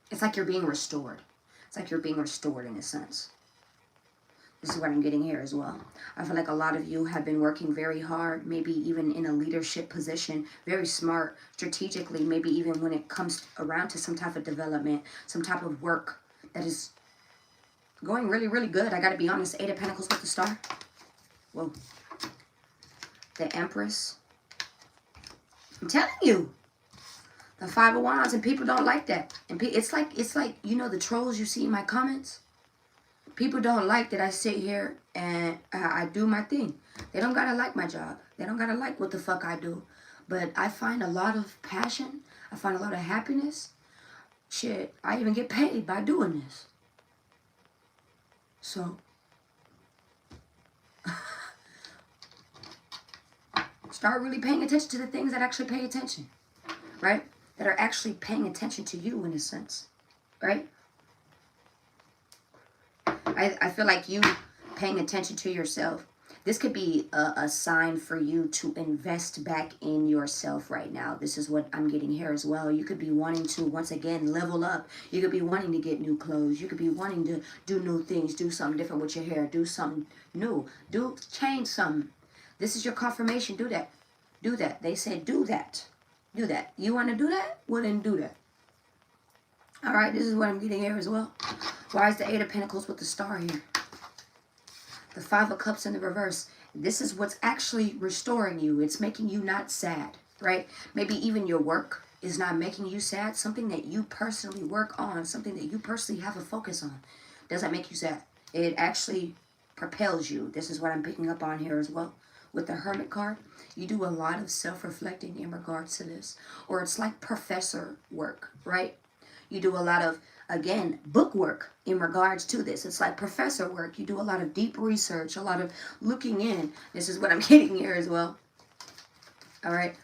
It's like you're being restored. It's like you're being restored in a sense. This is what I'm getting here as well. I feel like a lot of you have been working very hard, maybe even in a leadership position, very smart, strategically, maybe even when it comes around to some type of development, some type of work that is going really, really good. I got to be honest, Eight of Pentacles with the Star. Whoa. The Empress. I'm telling you. The Five of Wands, and people don't like that. And it's like, you know, the trolls you see in my comments. People don't like that I sit here and I do my thing. They don't gotta like my job. They don't gotta like what the fuck I do. But I find a lot of passion. I find a lot of happiness. Shit, I even get paid by doing this. So, start really paying attention to the things that actually pay attention. Right? That are actually paying attention to you in a sense. Right? I feel like you paying attention to yourself. This could be a sign for you to invest back in yourself right now. This is what I'm getting here as well. You could be wanting to, once again, level up. You could be wanting to get new clothes. You could be wanting to do new things, do something different with your hair, do something new, change something. This is your confirmation. Do that. Do that. They said do that. Do that. You want to do that? Well, then do that. All right, this is what I'm getting here as well. Why is the Eight of Pentacles with the Star here? The Five of Cups in the reverse. This is what's actually restoring you. It's making you not sad, right? Maybe even your work is not making you sad. Something that you personally work on, something that you personally have a focus on, doesn't make you sad. It actually propels you. This is what I'm picking up on here as well. With the Hermit card, you do a lot of self-reflecting in regards to this. Or it's like professor work, right? You do a lot of, again, book work in regards to this. It's like professor work. You do a lot of deep research, a lot of looking in. This is what I'm getting here as well. All right.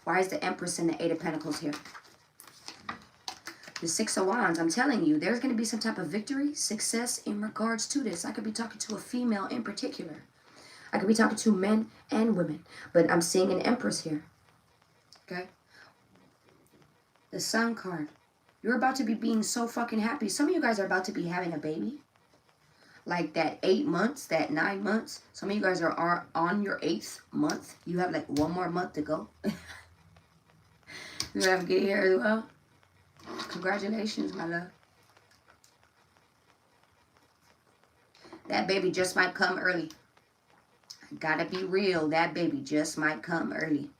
Why is the Empress and the Eight of Pentacles here? The Six of Wands. I'm telling you, there's going to be some type of victory, success in regards to this. I could be talking to a female in particular. I could be talking to men and women. But I'm seeing an Empress here. Okay. The Sun card. You're about to be being so fucking happy. Some of you guys are about to be having a baby. Like that 8 months, that 9 months. Some of you guys are on your 8th month. You have like 1 more month to go. You know what I'm getting here as well? Congratulations, my love. That baby just might come early. Gotta be real. That baby just might come early.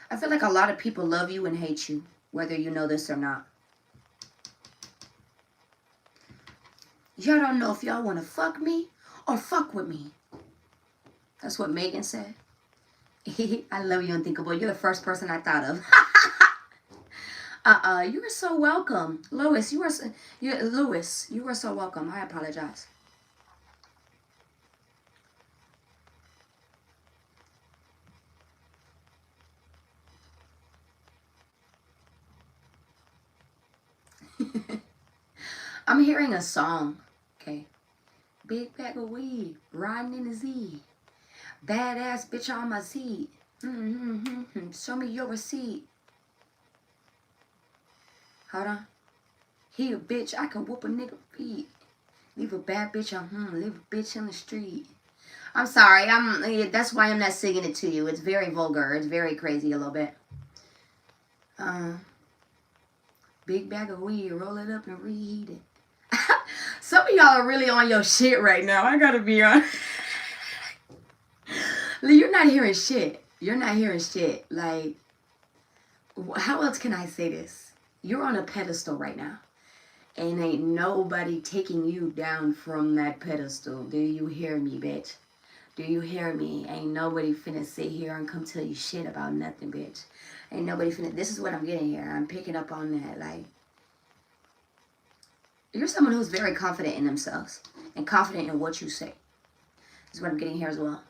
I feel like a lot of people love you and hate you, whether you know this or not. Y'all don't know if y'all want to fuck me or fuck with me. That's what Megan said. I love you, Unthinkable. You're the first person I thought of. You are so welcome. Lois, you are so welcome. I apologize. I'm hearing a song. Okay. Big bag of weed, riding in the Z. Badass bitch on my seat. Show me your receipt. Hold on. He a bitch, I can whoop a nigga feet. Leave a bad bitch on leave a bitch in the street. I'm sorry, that's why I'm not singing it to you. It's very vulgar. It's very crazy a little bit. Big bag of weed, roll it up and reheat it. Some of y'all are really on your shit right now. I gotta be honest. You're not hearing shit. You're not hearing shit. Like, how else can I say this? You're on a pedestal right now. And ain't nobody taking you down from that pedestal. Do you hear me, bitch? Do you hear me? Ain't nobody finna sit here and come tell you shit about nothing, bitch. Ain't nobody finna... This is what I'm getting here. I'm picking up on that. Like, you're someone who's very confident in themselves and confident in what you say. This is what I'm getting here as well.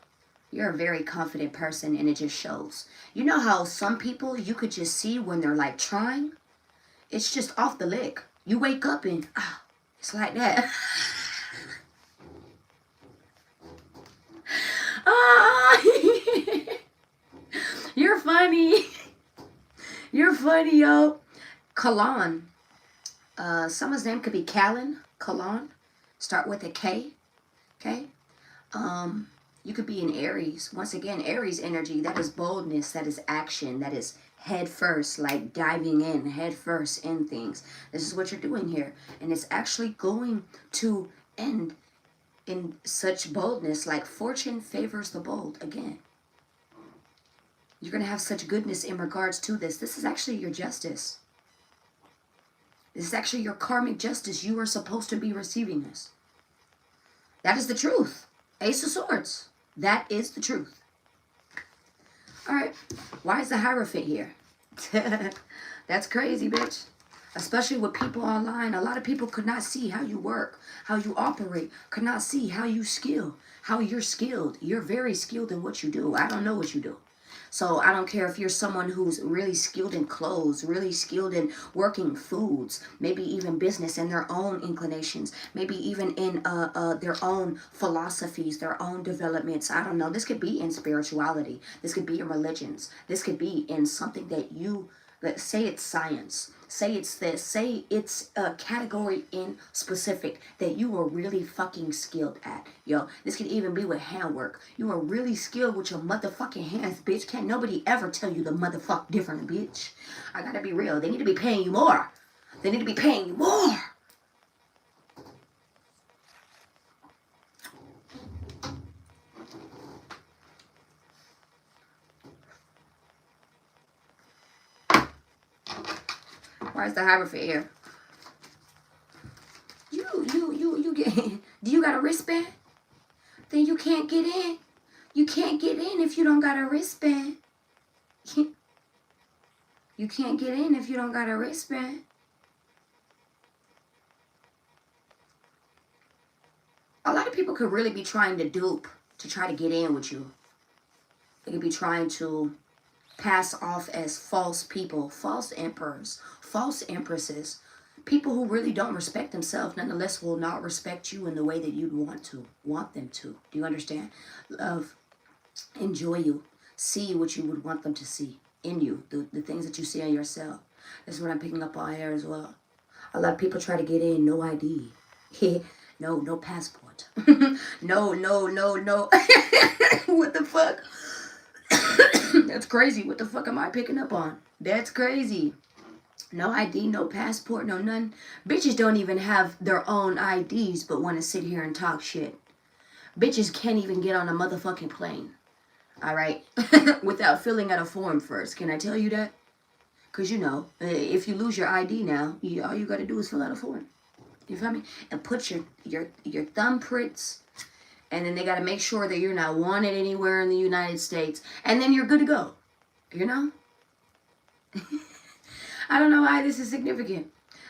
You're a very confident person, and it just shows. You know how some people you could just see when they're like trying? It's just off the lick. You wake up and, it's like that. You're funny. You're funny, yo. Kalan. Someone's name could be Callan. Kalan. Start with a K. Okay? You could be in Aries. Once again, Aries energy, that is boldness, that is action, that is head first, like diving in, head first in things. This is what you're doing here. And it's actually going to end in such boldness, like fortune favors the bold again. You're going to have such goodness in regards to this. This is actually your justice. This is actually your karmic justice. You are supposed to be receiving this. That is the truth. Ace of Swords. That is the truth. All right. Why is the Hierophant here? That's crazy, bitch. Especially with people online. A lot of people could not see how you work, how you operate, could not see how you skill, how you're skilled. You're very skilled in what you do. I don't know what you do. So I don't care if you're someone who's really skilled in clothes, really skilled in working foods, maybe even business and their own inclinations, maybe even in their own philosophies, their own developments. I don't know. This could be in spirituality. This could be in religions. This could be in something that you, let's say it's science. Say it's this. Say it's a category in specific that you are really fucking skilled at. Yo, this could even be with handwork. You are really skilled with your motherfucking hands, bitch. Can't nobody ever tell you the motherfuck different, bitch. I gotta be real. They need to be paying you more. They need to be paying you more. Why is the Hierophant here? You get... Do you got a wristband? Then you can't get in. You can't get in if you don't got a wristband. You can't get in if you don't got a wristband. A lot of people could really be trying to dupe to try to get in with you. They could be trying to pass off as false people, false emperors, false empresses, people who really don't respect themselves, nonetheless will not respect you in the way that you'd want them to. Do you understand? Love, enjoy you, see what you would want them to see in you, the things that you see in yourself. That's what I'm picking up on here as well. A lot of people try to get in, no ID. No passport. No. What the fuck? That's crazy. What the fuck am I picking up on? That's crazy. No ID, no passport, no none. Bitches don't even have their own IDs but want to sit here and talk shit. Bitches can't even get on a motherfucking plane. Alright? Without filling out a form first. Can I tell you that? Because you know, if you lose your ID now, all you got to do is fill out a form. You feel me? And put your thumbprints. And then they got to make sure that you're not wanted anywhere in the United States. And then you're good to go. You know? I don't know why this is significant.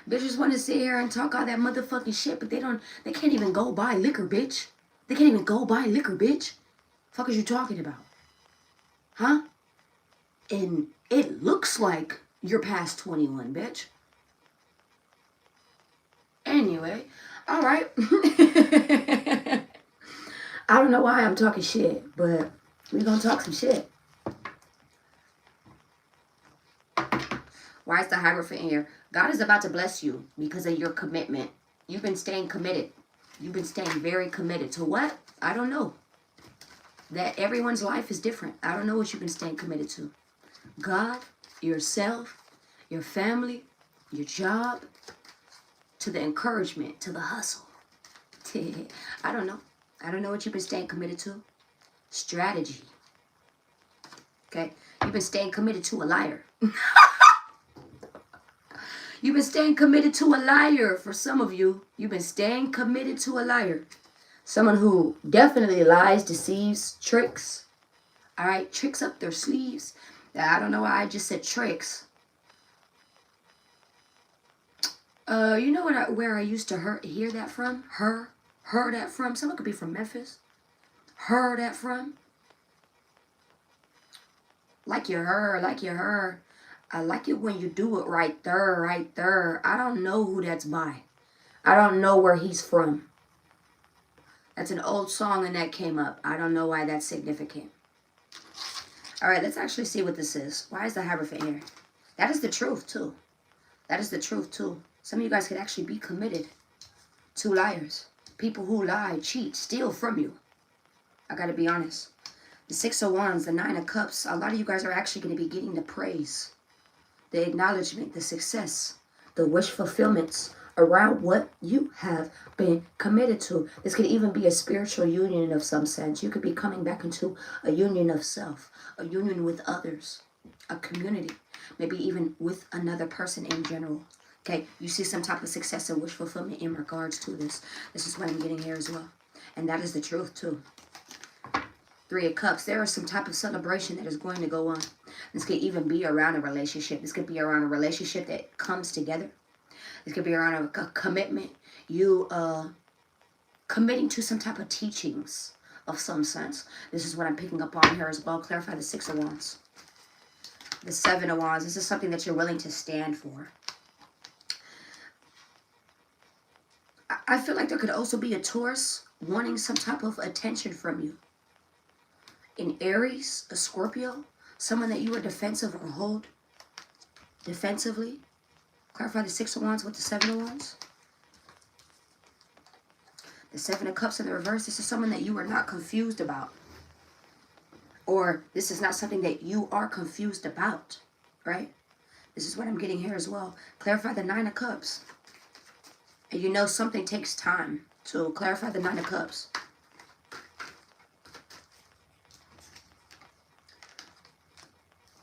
Bitches want to sit here and talk all that motherfucking shit, but they can't even go buy liquor, bitch. They can't even go buy liquor, bitch. Fuck is you talking about? Huh? And it looks like you're past 21, bitch. Anyway, all right. I don't know why I'm talking shit, but we're going to talk some shit. Why is the Hierophant here? God is about to bless you because of your commitment. You've been staying committed. You've been staying very committed to what? I don't know. That everyone's life is different. I don't know what you've been staying committed to. God, yourself, your family, your job, to the encouragement, to the hustle. I don't know. I don't know what you've been staying committed to. Strategy. Okay? You've been staying committed to a liar. You've been staying committed to a liar. For some of you, you've been staying committed to a liar. Someone who definitely lies, deceives, tricks. All right? Tricks up their sleeves. I don't know why I just said tricks. You know where I used to hear that from? Heard that from? Someone could be from Memphis. Heard that from? Like you heard. I like it when you do it right there. I don't know who that's by. I don't know where he's from. That's an old song and that came up. I don't know why that's significant. All right, let's actually see what this is. Why is the Hierophant here? That is the truth, too. That is the truth, too. Some of you guys could actually be committed to liars. People who lie, cheat, steal from you. I got to be honest. The 6 of Wands, the 9 of Cups. A lot of you guys are actually going to be getting the praise, the acknowledgement, the success, the wish fulfillments around what you have been committed to. This could even be a spiritual union of some sense. You could be coming back into a union of self, a union with others, a community, maybe even with another person in general. Okay, you see some type of success and wish fulfillment in regards to this. This is what I'm getting here as well. And that is the truth too. 3 of Cups. There is some type of celebration that is going to go on. This could even be around a relationship. This could be around a relationship that comes together. This could be around a commitment. You committing to some type of teachings of some sense. This is what I'm picking up on here as well. Clarify the 6 of Wands. The 7 of Wands. This is something that you're willing to stand for. I feel like there could also be a Taurus wanting some type of attention from you. An Aries, a Scorpio, someone that you are defensive or hold defensively. Clarify the 6 of Wands with the 7 of Wands. The 7 of Cups in the reverse. This is someone that you are not confused about. Or this is not something that you are confused about, right? This is what I'm getting here as well. Clarify the 9 of Cups. And you know something takes time. So clarify the 9 of Cups.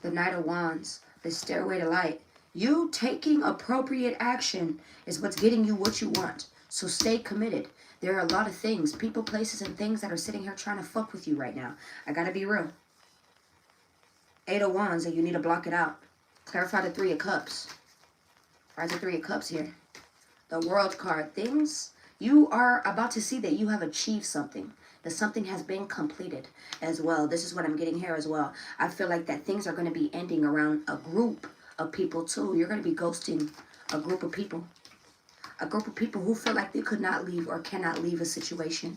The Knight of Wands, the Stairway to Light. You taking appropriate action is what's getting you what you want. So stay committed. There are a lot of things, people, places, and things that are sitting here trying to fuck with you right now. I gotta be real. 8 of Wands, and you need to block it out. Clarify the 3 of Cups. Why is the 3 of Cups here? The World card. Things, you are about to see that you have achieved something. That something has been completed as well. This is what I'm getting here as well. I feel like that things are going to be ending around a group of people too. You're going to be ghosting a group of people. A group of people who feel like they could not leave or cannot leave a situation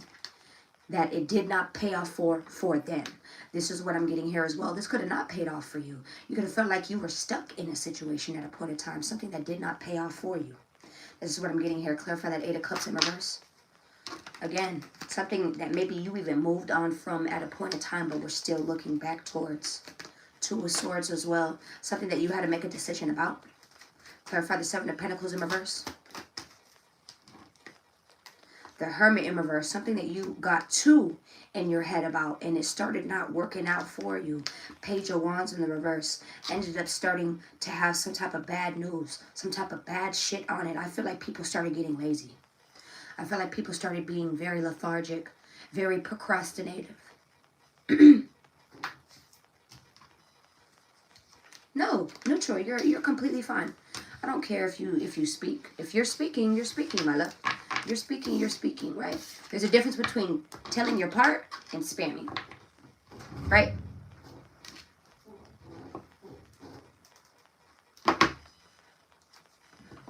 that it did not pay off for them. This is what I'm getting here as well. This could have not paid off for you. You could have felt like you were stuck in a situation at a point in time. Something that did not pay off for you. This is what I'm getting here. Clarify that 8 of Cups in reverse. Again, something that maybe you even moved on from at a point in time, but we're still looking back towards. 2 of Swords as well. Something that you had to make a decision about. Clarify the 7 of Pentacles in reverse. The Hermit in reverse. Something that you got too in your head about, and it started not working out for you. Page of Wands in the reverse. Ended up starting to have some type of bad news. Some type of bad shit on it. I feel like people started getting lazy. I feel like people started being very lethargic, very procrastinative. No, neutral. You're completely fine. I don't care if you speak. If you're speaking, my love. You're speaking, right? There's a difference between telling your part and spamming, right?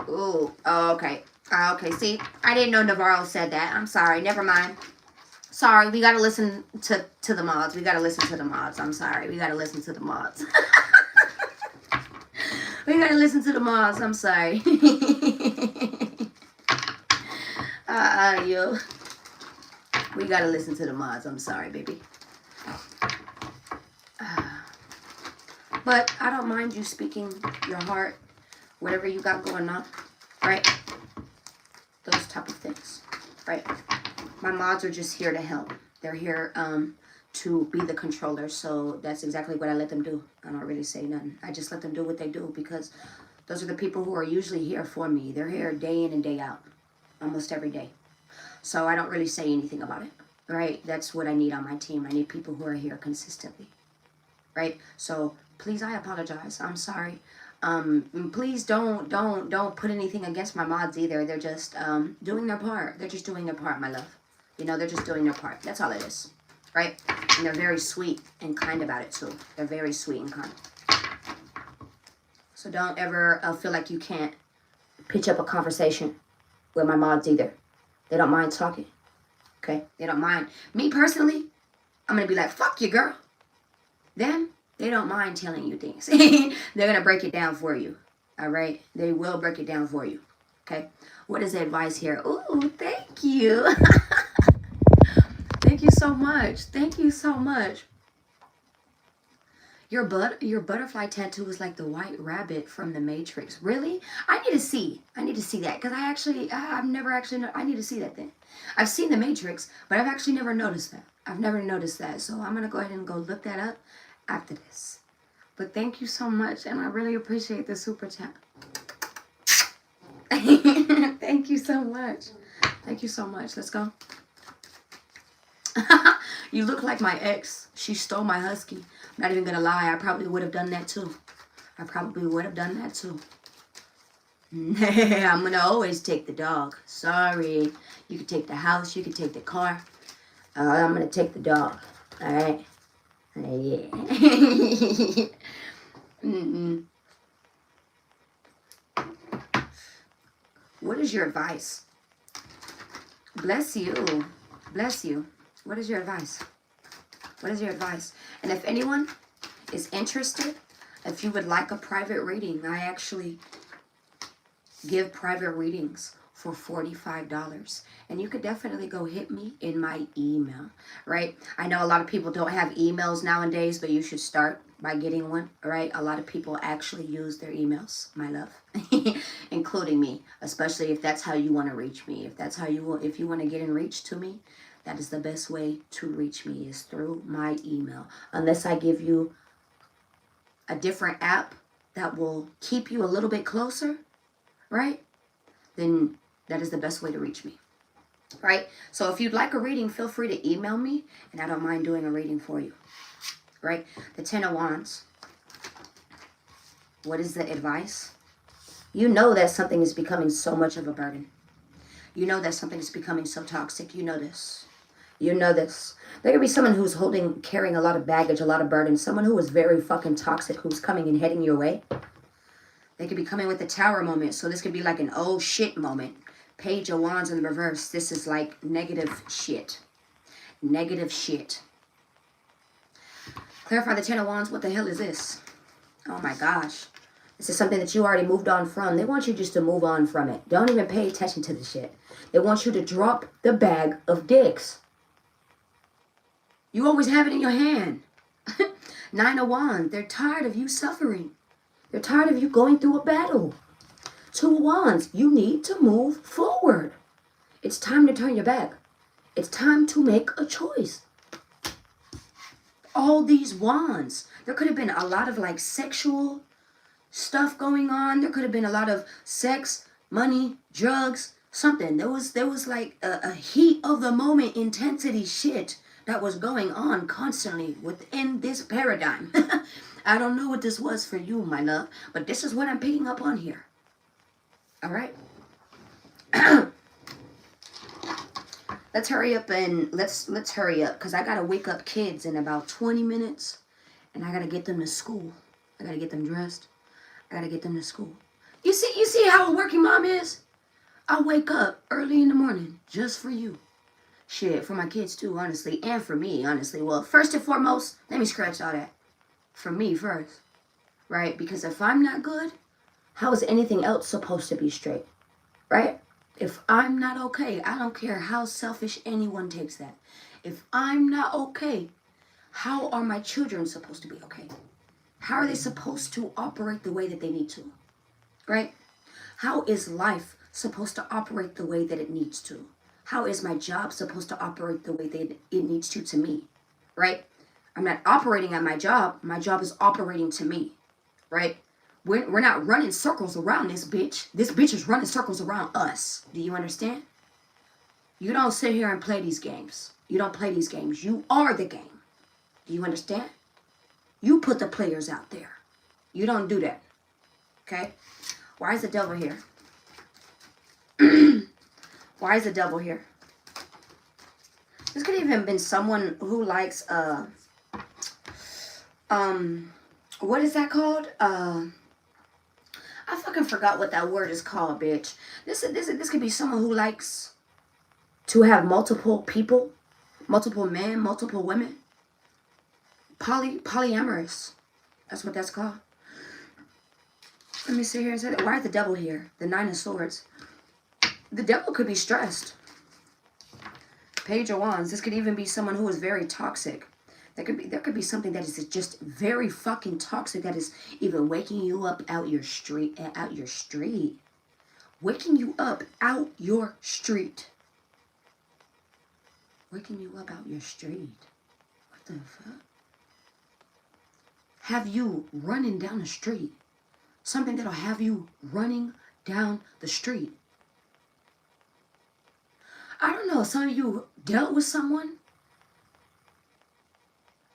Ooh, okay. Okay, see, I didn't know Navarro said that. I'm sorry. Never mind. Sorry, we got to listen to the mods. We got to listen to the mods. I'm sorry. We got to listen to the mods. We got to listen to the mods. I'm sorry. Yo. We got to listen to the mods. I'm sorry, baby. But I don't mind you speaking your heart, whatever you got going on, right? Those type of things, right? My mods are just here to help. They're here to be the controller. So that's exactly what I let them do. I don't really say nothing. I just let them do what they do because those are the people who are usually here for me. They're here day in and day out, almost every day. So I don't really say anything about it, right? That's what I need on my team. I need people who are here consistently, right? So please, I apologize. I'm sorry. Please don't put anything against my mods either. They're just doing their part. They're just doing their part, my love. You know, they're just doing their part. That's all it is, right? And they're very sweet and kind about it too. They're very sweet and kind. So don't ever feel like you can't pitch up a conversation with my mods either. They don't mind talking, okay? They don't mind. Me personally, I'm going to be like, fuck you, girl. Them, they don't mind telling you things. They're going to break it down for you, all right? They will break it down for you, okay? What is the advice here? Ooh, thank you. Thank you so much. Thank you so much. Your butterfly tattoo is like the white rabbit from the Matrix. Really? I need to see that because I've never actually, I need to see that thing. I've seen the Matrix, but I've actually never noticed that. I've never noticed that. So I'm going to go ahead and go look that up after this. But thank you so much. And I really appreciate the super chat. Thank you so much. Thank you so much. Let's go. You look like my ex. She stole my husky. I'm not even gonna lie. I probably would have done that too. I'm gonna always take the dog. Sorry. You can take the house. You can take the car. I'm gonna take the dog. All right. Yeah. What is your advice? Bless you. Bless you. What is your advice? What is your advice? And if anyone is interested, if you would like a private reading, I actually give private readings for $45. And you could definitely go hit me in my email, right? I know a lot of people don't have emails nowadays, but you should start by getting one, right? A lot of people actually use their emails, my love, including me, especially if that's how you want to reach me. If you want to get in reach to me, that is the best way to reach me is through my email. Unless I give you a different app that will keep you a little bit closer, right? Then that is the best way to reach me, right? So if you'd like a reading, feel free to email me, and I don't mind doing a reading for you, right? The Ten of Wands. What is the advice? You know that something is becoming so much of a burden. You know that something is becoming so toxic. You know this. You know this. There could be someone who's carrying a lot of baggage, a lot of burden. Someone who is very fucking toxic, who's coming and heading your way. They could be coming with the Tower moment. So this could be like an oh shit moment. Page of Wands in the reverse. This is like negative shit. Negative shit. Clarify the Ten of Wands. What the hell is this? Oh my gosh. This is something that you already moved on from. They want you just to move on from it. Don't even pay attention to the shit. They want you to drop the bag of dicks. You always have it in your hand. Nine of Wands. They're tired of you suffering. They're tired of you going through a battle. Two of Wands. You need to move forward. It's time to turn your back. It's time to make a choice. All these wands. There could have been a lot of like sexual stuff going on. There could have been a lot of sex, money, drugs, something. There was like a heat of the moment intensity shit that was going on constantly within this paradigm. I don't know what this was for you, my love, but this is what I'm picking up on here. All right. Let's hurry up and let's hurry up because I got to wake up kids in about 20 minutes and I got to get them to school. I got to get them dressed. I got to get them to school. You see how a working mom is? I wake up early in the morning just for you. Shit, for my kids too, honestly, and for me, honestly. Well, first and foremost, let me scratch all that. For me first, right? Because if I'm not good, how is anything else supposed to be straight, right? If I'm not okay, I don't care how selfish anyone takes that. If I'm not okay, how are my children supposed to be okay? How are they supposed to operate the way that they need to, right? How is life supposed to operate the way that it needs to? how is my job supposed to operate the way that it needs to me, right? I'm not operating at my job is operating to me, right? We're not running circles around this bitch. This bitch is running circles around us. Do you understand? You don't sit here and play these games. You don't play these games. You are the game. Do you understand? You put the players out there. You don't do that. Okay? Why is the devil here? Why is the devil here? This could even have been someone who likes, what is that called? I fucking forgot what that word is called, bitch. This could be someone who likes to have multiple people, multiple men, multiple women. Polyamorous. That's what that's called. Let me see here and say that. Why is the devil here? The 9 of Swords. The devil could be stressed. Page of Wands. This could even be someone who is very toxic. There could be something that is just very fucking toxic that is even waking you up out your street. Waking you up out your street. Waking you up out your street. What the fuck? Have you running down the street. Something that'll have you running down the street. I don't know, some of you dealt with someone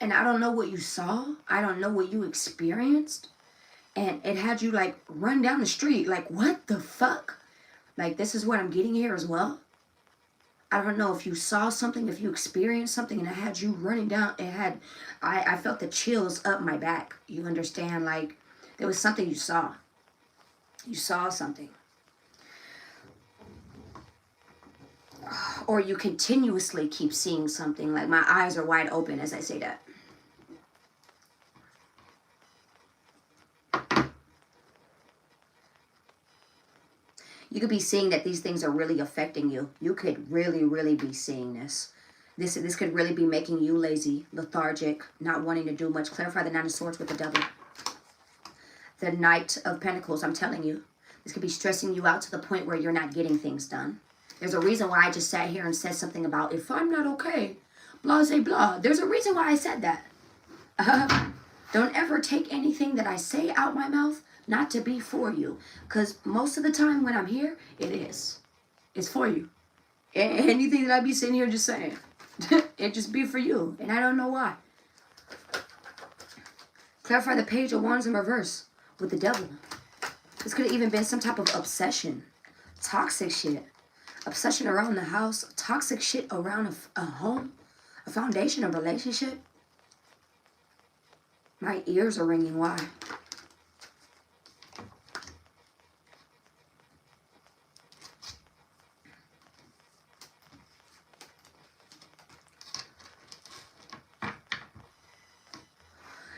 and I don't know what you saw. I don't know what you experienced. And it had you like run down the street. Like, what the fuck? Like, this is what I'm getting here as well. I don't know if you saw something, if you experienced something and it had you running down. I felt the chills up my back. You understand? Like, there was something you saw. You saw something. Or you continuously keep seeing something. Like, my eyes are wide open as I say that. You could be seeing that these things are really affecting you. You could really, really be seeing this. This could really be making you lazy, lethargic, not wanting to do much. Clarify the 9 of Swords with the devil. The Knight of Pentacles, I'm telling you. This could be stressing you out to the point where you're not getting things done. There's a reason why I just sat here and said something about, if I'm not okay, blah, say blah. There's a reason why I said that. Don't ever take anything that I say out my mouth not to be for you. Because most of the time when I'm here, it is. It's for you. Anything that I be sitting here just saying, it just be for you. And I don't know why. Clarify the Page of Wands in reverse with the devil. This could have even been some type of obsession. Toxic shit. Obsession around the house. Toxic shit around a home. A foundation, a relationship. My ears are ringing. Why?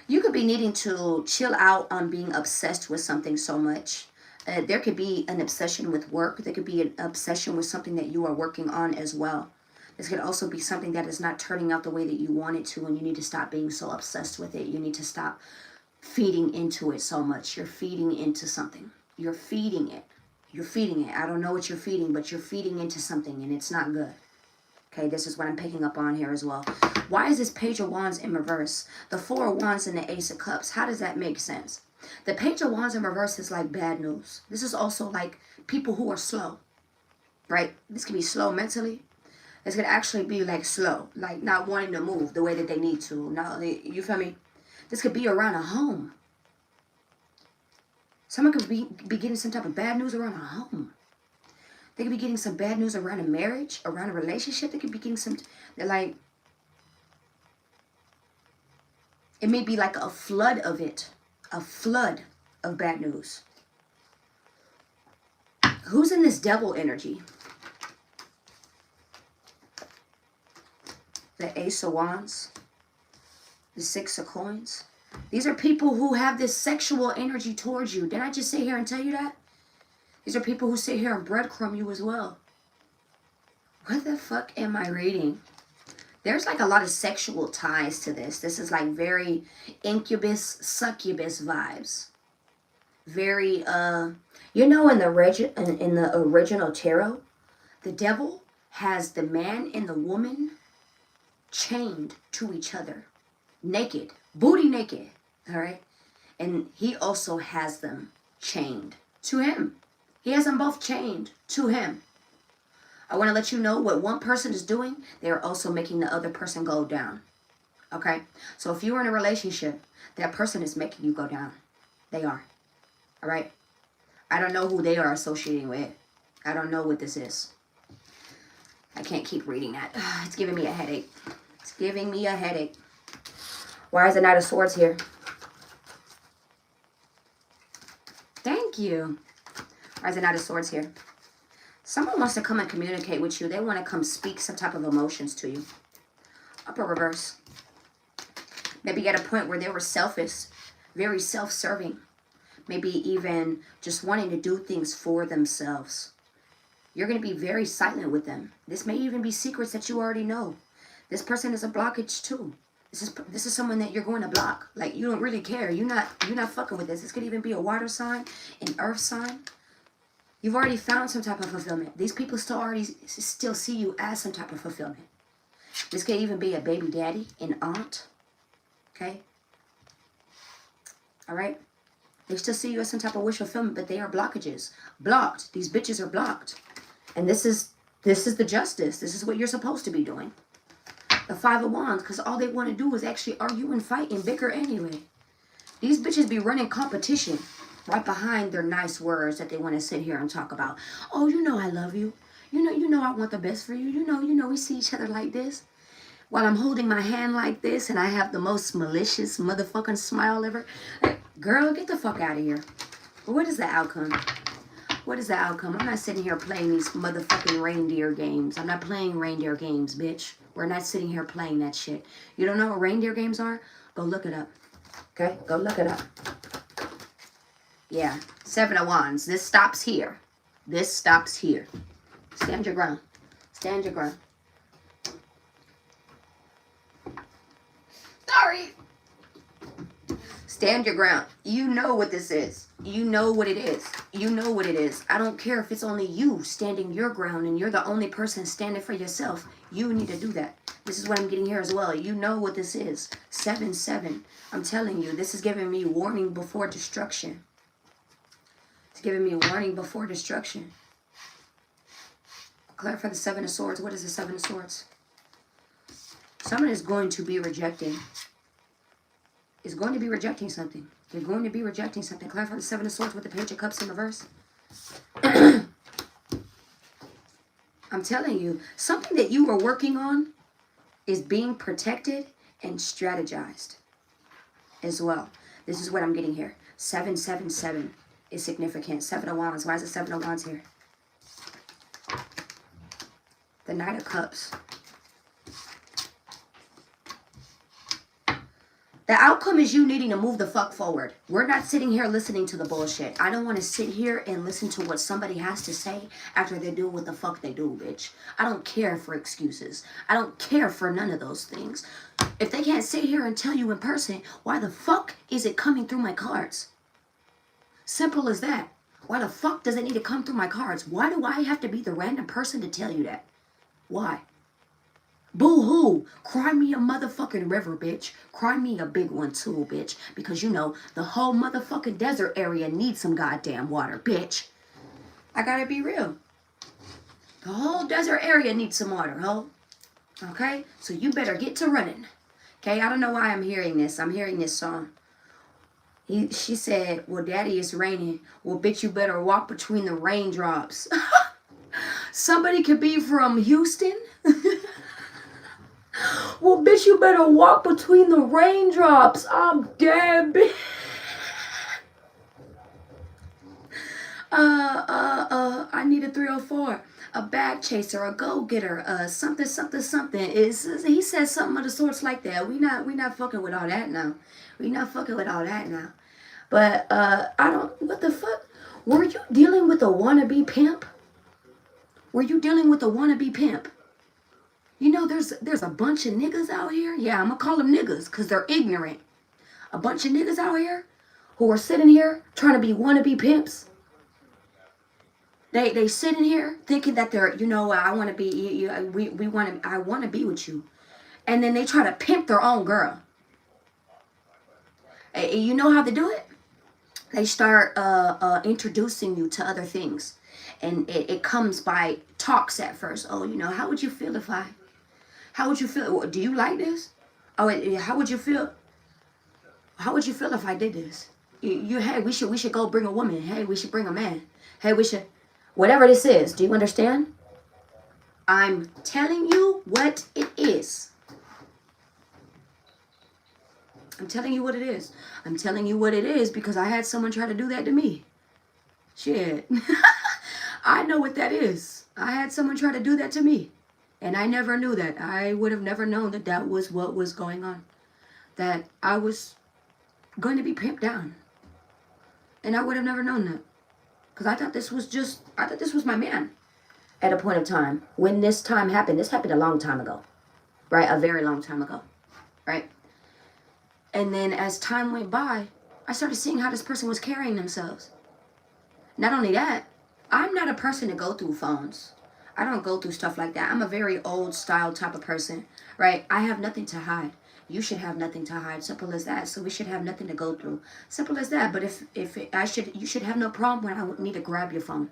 You could be needing to chill out on being obsessed with something so much. There could be an obsession with work. There could be an obsession with something that you are working on as well. This could also be something that is not turning out the way that you want it to, and you need to stop being so obsessed with it. You need to stop feeding into it so much. You're feeding into something. You're feeding it. You're feeding it. I don't know what you're feeding, but you're feeding into something, and it's not good. Okay, this is what I'm picking up on here as well. Why is this Page of Wands in reverse? The 4 of Wands and the Ace of Cups. How does that make sense? The Page of Wands in reverse is like bad news. This is also like people who are slow, right? This could be slow mentally. This could actually be like slow, like not wanting to move the way that they need to. Now, you feel me? This could be around a home. Someone could be getting some type of bad news around a home. They could be getting some bad news around a marriage, around a relationship. They could be getting some, they're like, it may be like a flood of it. A flood of bad news. Who's in this devil energy? The Ace of Wands. The 6 of Coins. These are people who have this sexual energy towards you. Didn't I just sit here and tell you that? These are people who sit here and breadcrumb you as well. What the fuck am I reading? There's like a lot of sexual ties to this. This is like very incubus, succubus vibes. Very, you know, in the original tarot, the devil has the man and the woman chained to each other, naked, booty naked, all right? And he also has them chained to him. He has them both chained to him. I want to let you know what one person is doing. They are also making the other person go down. Okay? So if you're in a relationship, that person is making you go down. They are. All right? I don't know who they are associating with. I don't know what this is. I can't keep reading that. It's giving me a headache. It's giving me a headache. Why is the Knight of Swords here? Thank you. Why is the Knight of Swords here? Someone wants to come and communicate with you. They want to come speak some type of emotions to you. Upper reverse. Maybe at a point where they were selfish, very self-serving. Maybe even just wanting to do things for themselves. You're going to be very silent with them. This may even be secrets that you already know. This person is a blockage too. This is someone that you're going to block. Like, you don't really care. You're not fucking with this. This could even be a water sign, an earth sign. You've already found some type of fulfillment. These people still see you as some type of fulfillment. This could even be a baby daddy, an aunt. Okay? All right? They still see you as some type of wish fulfillment, but they are blockages. Blocked. These bitches are blocked. And this is the justice. This is what you're supposed to be doing. The Five of Wands, because all they want to do is actually argue and fight and bicker anyway. These bitches be running competition right behind their nice words that they want to sit here and talk about. Oh, you know I love you. You know I want the best for you. You know we see each other like this. While I'm holding my hand like this and I have the most malicious motherfucking smile ever. Like, girl, get the fuck out of here. But what is the outcome? What is the outcome? I'm not sitting here playing these motherfucking reindeer games. I'm not playing reindeer games, bitch. We're not sitting here playing that shit. You don't know what reindeer games are? Go look it up. Okay? Go look it up. Yeah. Seven of Wands. This stops here. This stops here. Stand your ground. Stand your ground. Sorry. Stand your ground. You know what this is. You know what it is. You know what it is. I don't care if it's only you standing your ground and you're the only person standing for yourself. You need to do that. This is what I'm getting here as well. You know what this is. 7-7. I'm telling you, this is giving me warning before destruction. It's giving me warning before destruction. Clarify the Seven of Swords. What is the Seven of Swords? Someone is going to be rejecting. Is going to be rejecting something. You're going to be rejecting something. Clarify the Seven of Swords with the Page of Cups in reverse. I'm telling you, something that you were working on is being protected and strategized as well. This is what I'm getting here. 7-7-7 is significant. Seven of Wands. Why is it Seven of Wands here? The Knight of Cups. The outcome is you needing to move the fuck forward. We're not sitting here listening to the bullshit. I don't want to sit here and listen to what somebody has to say after they do what the fuck they do, bitch. I don't care for excuses. I don't care for none of those things. If they can't sit here and tell you in person, why the fuck is it coming through my cards? Simple as that. Why the fuck does it need to come through my cards? Why do I have to be the random person to tell you that? Why? Boo-hoo. Cry me a motherfucking river, bitch. Cry me a big one too, bitch. Because you know, the whole motherfucking desert area needs some goddamn water, bitch. I gotta be real. The whole desert area needs some water, ho. Okay? So you better get to running. Okay? I don't know why I'm hearing this. I'm hearing this song. She said, well, daddy, it's raining. Well, bitch, you better walk between the raindrops. Somebody could be from Houston. Well, bitch, you better walk between the raindrops. I'm dead, bitch. I need a 304. A bag chaser, a go-getter, something. He says something of the sorts like that. We not fucking with all that now. We not fucking with all that now. But, what the fuck? Were you dealing with a wannabe pimp? Were you dealing with a wannabe pimp? You know, there's a bunch of niggas out here. Yeah, I'm going to call them niggas because they're ignorant. A bunch of niggas out here who are sitting here trying to be wannabe pimps. They sitting here thinking that they're, you know, I want to be, we want to, I want to be with you. And then they try to pimp their own girl. You know how they do it? They start introducing you to other things. And it comes by talks at first. Oh, you know, how would you feel if I, how would you feel? Do you like this? Oh, how would you feel? How would you feel if I did this? Hey, we should go bring a woman. Hey, we should bring a man. Hey, we should, whatever this is. Do you understand? I'm telling you what it is. I'm telling you what it is. I'm telling you what it is because I had someone try to do that to me. Shit. I know what that is. I had someone try to do that to me. And I never knew that. I would have never known that that was what was going on. That I was going to be pimped down. And I would have never known that. Because I thought this was my man. At a point of time. When this time happened, this happened a long time ago. Right? A very long time ago. Right? And then as time went by, I started seeing how this person was carrying themselves. Not only that, I'm not a person to go through phones. I don't go through stuff like that. I'm a very old style type of person, right? I have nothing to hide. You should have nothing to hide. Simple as that. So we should have nothing to go through. Simple as that. But you should have no problem when I need to grab your phone.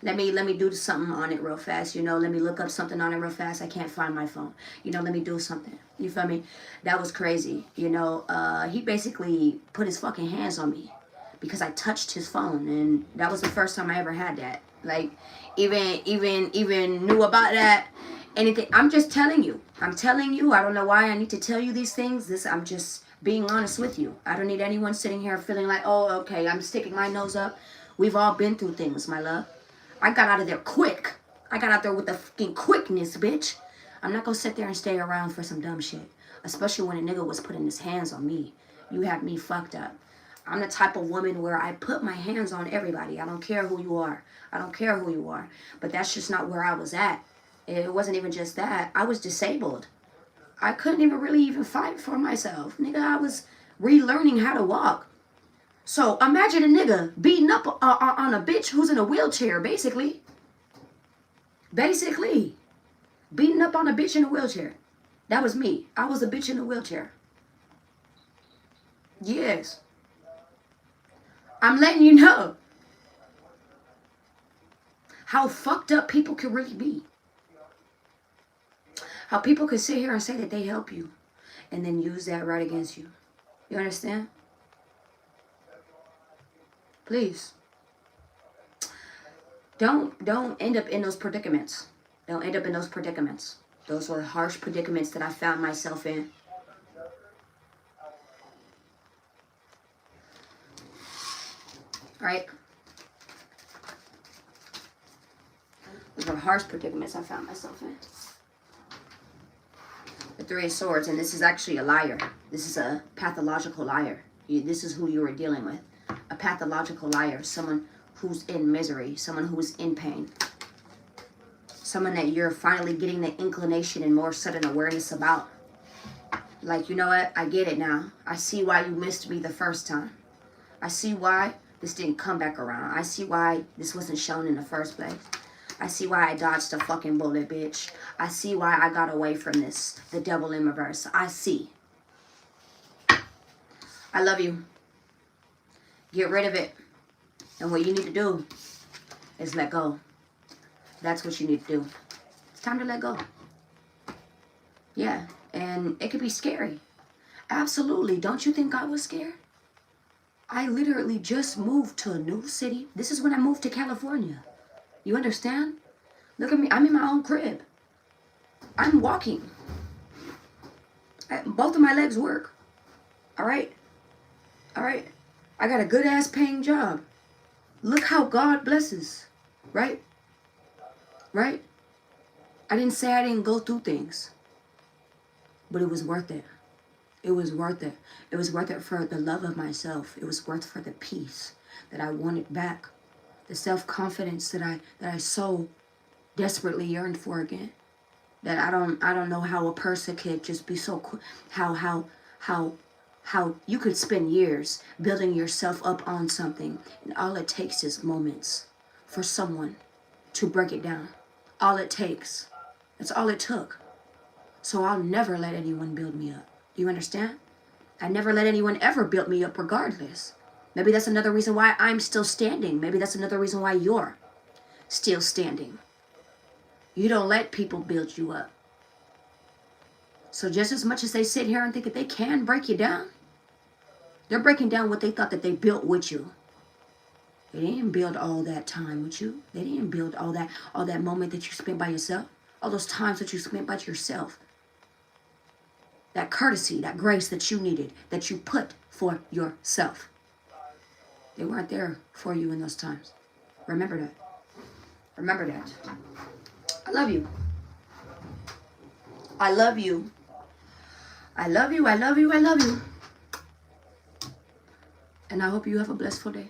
Let me do something on it real fast. You know, let me look up something on it real fast. I can't find my phone. You know, let me do something. You feel me? That was crazy. You know, he basically put his fucking hands on me because I touched his phone, and that was the first time I ever had that. Like, even knew about that. Anything. I'm just telling you. I'm telling you. I don't know why I need to tell you these things. I'm just being honest with you. I don't need anyone sitting here feeling like, oh, okay, I'm sticking my nose up. We've all been through things, my love. I got out of there quick. I got out there with the fucking quickness, bitch. I'm not gonna sit there and stay around for some dumb shit. Especially when a nigga was putting his hands on me. You had me fucked up. I'm the type of woman where I put my hands on everybody. I don't care who you are. I don't care who you are. But that's just not where I was at. It wasn't even just that. I was disabled. I couldn't even fight for myself. Nigga, I was relearning how to walk. So imagine a nigga beating up on a bitch who's in a wheelchair, basically. Basically. Beating up on a bitch in a wheelchair. That was me. I was a bitch in a wheelchair. Yes. I'm letting you know how fucked up people can really be. How people could sit here and say that they help you and then use that right against you. You understand? Please. Don't end up in those predicaments. Don't end up in those predicaments. Those were harsh predicaments that I found myself in. Right? Those were harsh predicaments I found myself in. The Three of Swords, and this is actually a liar. This is a pathological liar. This is who you were dealing with. A pathological liar. Someone who's in misery. Someone who's in pain. Someone that you're finally getting the inclination and more sudden awareness about. Like, you know what? I get it now. I see why you missed me the first time. I see why this didn't come back around. I see why this wasn't shown in the first place. I see why I dodged a fucking bullet, bitch. I see why I got away from this. The devil in reverse. I see. I love you. Get rid of it. And what you need to do is let go. That's what you need to do. It's time to let go. Yeah. And it could be scary. Absolutely. Don't you think I was scared? I literally just moved to a new city. This is when I moved to California. You understand? Look at me. I'm in my own crib. I'm walking. Both of my legs work. All right? All right? I got a good-ass paying job. Look how God blesses. Right? Right? I didn't say I didn't go through things. But it was worth it. It was worth it. It was worth it for the love of myself. It was worth for the peace that I wanted back. The self-confidence that I so desperately yearned for again. That I don't know how a person could just be so how you could spend years building yourself up on something, and all it takes is moments for someone to break it down. All it takes. That's all it took. So I'll never let anyone build me up. Do you understand? I never let anyone ever build me up regardless. Maybe that's another reason why I'm still standing. Maybe that's another reason why you're still standing. You don't let people build you up. So just as much as they sit here and think that they can break you down, they're breaking down what they thought that they built with you. They didn't build all that time with you. They didn't build all that moment that you spent by yourself. All those times that you spent by yourself. That courtesy, that grace that you needed, that you put for yourself. They weren't there for you in those times. Remember that. Remember that. I love you. I love you. I love you. I love you. I love you. And I hope you have a blissful day.